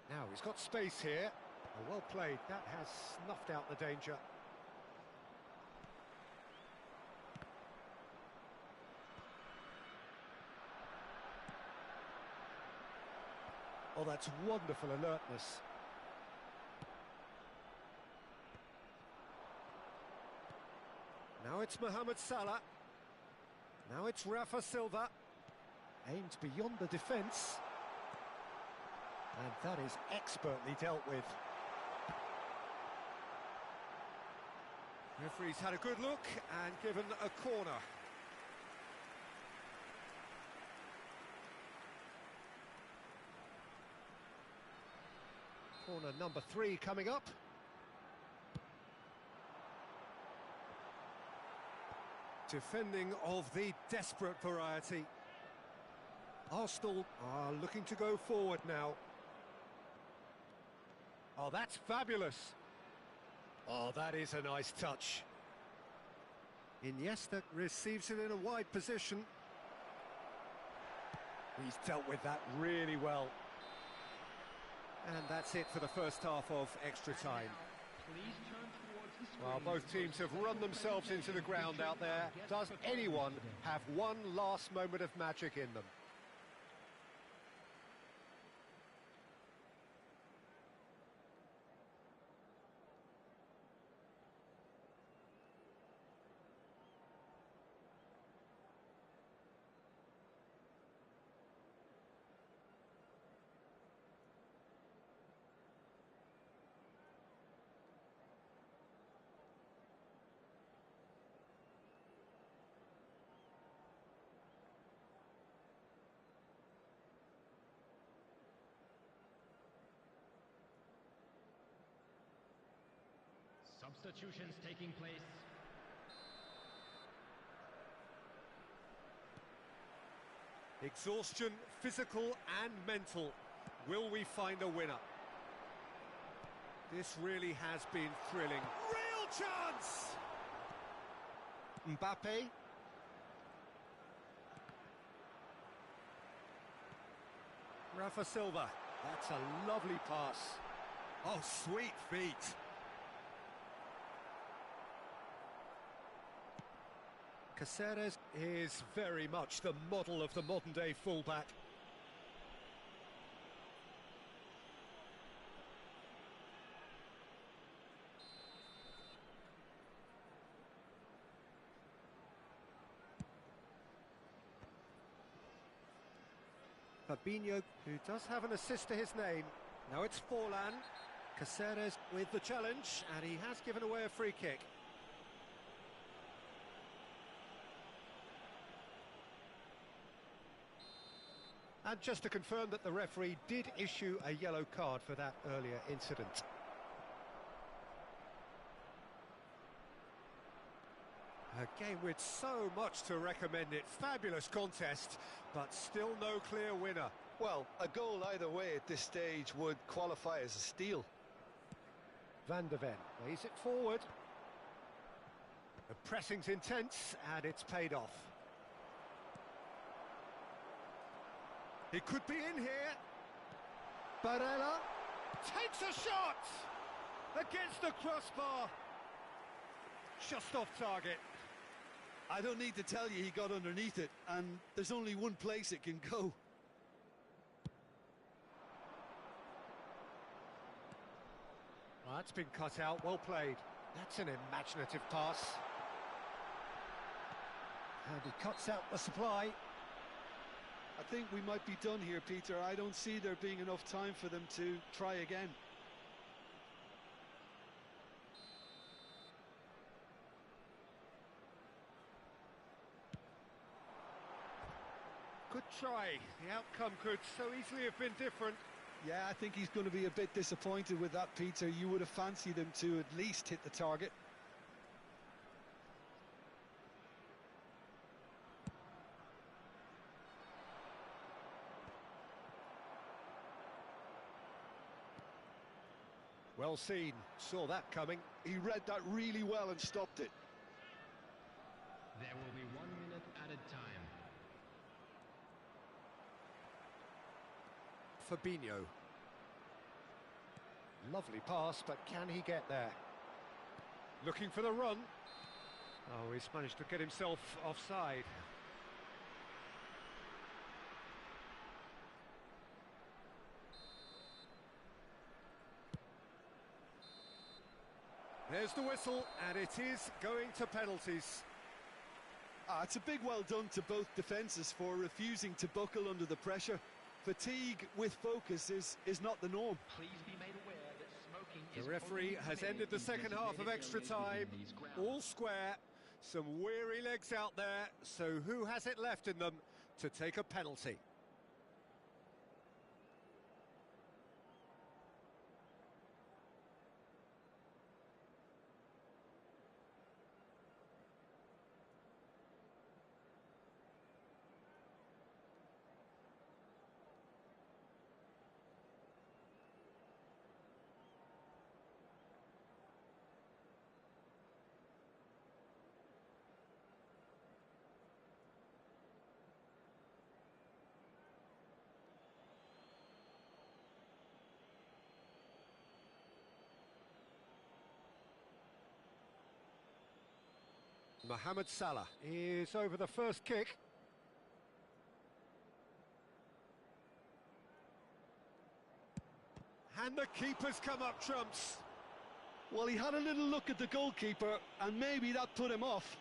Now he's got space here. Oh, well played. That has snuffed out the danger. Oh, that's wonderful alertness. Now it's Mohamed Salah. Now it's Rafa Silva. Aimed beyond the defence. And that is expertly dealt with. Referee's had a good look and given a corner. Corner number 3 coming up. Defending of the desperate variety. Arsenal are looking to go forward now. Oh, that's fabulous. Oh, that is a nice touch. Iniesta receives it in a wide position. He's dealt with that really well. And that's it for the first half of extra time. Well, both teams have run themselves into the ground out there. Does anyone have one last moment of magic in them? Substitutions taking place. Exhaustion, physical and mental. Will we find a winner? This really has been thrilling. Real chance! Mbappe. Rafa Silva. That's a lovely pass. Oh, sweet feet. Caceres is very much the model of the modern-day fullback. Fabinho, who does have an assist to his name. Now it's Forlan. Caceres with the challenge, and he has given away a free kick. And just to confirm that the referee did issue a yellow card for that earlier incident. A game with so much to recommend it. Fabulous contest, but still no clear winner. Well, a goal either way at this stage would qualify as a steal. Van der Ven lays it forward. The pressing's intense, and it's paid off. It could be in here. Barella takes a shot against the crossbar. Just off target. I don't need to tell you he got underneath it, and there's only one place it can go. Well, that's been cut out, well played. That's an imaginative pass. And he cuts out the supply. I think we might be done here, Peter. I don't see there being enough time for them to try again. Good try. The outcome could so easily have been different. Yeah, I think he's going to be a bit disappointed with that, Peter. You would have fancied him to at least hit the target. Well seen. Saw that coming. He read that really well and stopped it. There will be 1 minute added time. Fabinho. Lovely pass, but can he get there? Looking for the run. Oh, he's managed to get himself offside. There's the whistle, and it is going to penalties. It's a big well done to both defences for refusing to buckle under the pressure. Fatigue with focus is not the norm. Please be made aware that smoking is The referee has ended the second half of extra time. All square. Some weary legs out there. So who has it left in them to take a penalty? Mohamed Salah is over the first kick. And the keeper's come up trumps. Well, he had a little look at the goalkeeper, and maybe that put him off.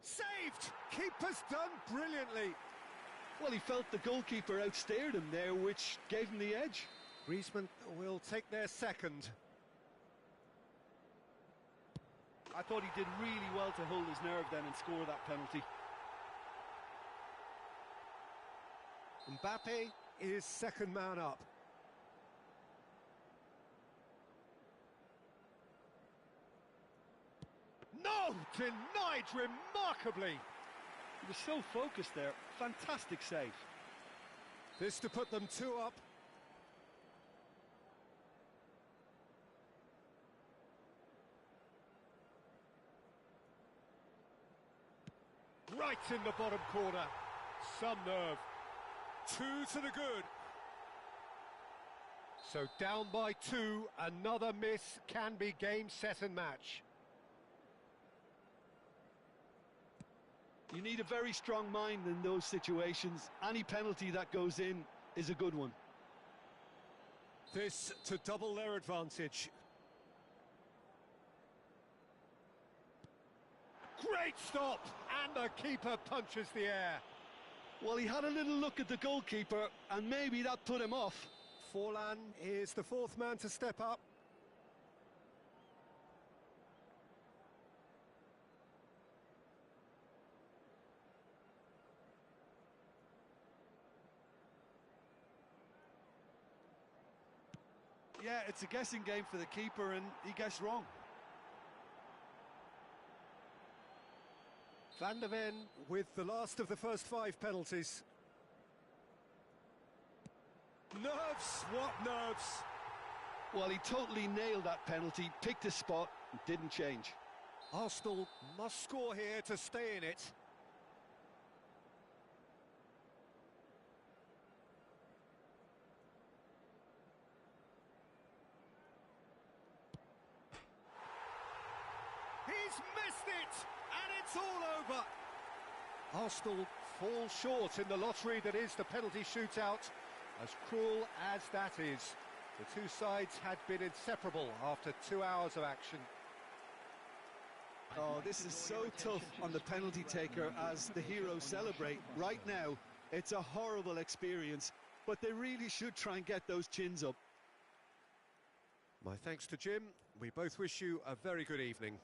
Saved! Keeper's done brilliantly. Well, he felt the goalkeeper outstared him there, which gave him the edge. Griezmann will take their second. I thought he did really well to hold his nerve then and score that penalty. Mbappe is second man up. No! Denied remarkably. He was so focused there. Fantastic save. This to put them 2 up. Right in the bottom corner. Some nerve. 2 to the good. So down by 2, another miss can be game, set and match. You need a very strong mind in those situations. Any penalty that goes in is a good one. This to double their advantage. Great stop! And the keeper punches the air. Well, he had a little look at the goalkeeper, and maybe that put him off. Forlan is the fourth man to step up. Yeah, it's a guessing game for the keeper, and he guessed wrong. Van der Ven with the last of the first 5 penalties. Nerves, what nerves? Well, he totally nailed that penalty, picked a spot, and didn't change. Arsenal must score here to stay in it. He's missed it, and it's all over. Arsenal fall short in the lottery that is the penalty shootout. As cruel as that is, the two sides had been inseparable after 2 hours of action. Oh, this is so tough on the penalty taker as the heroes celebrate. Right now, it's a horrible experience, but they really should try and get those chins up. My thanks to Jim. We both wish you a very good evening.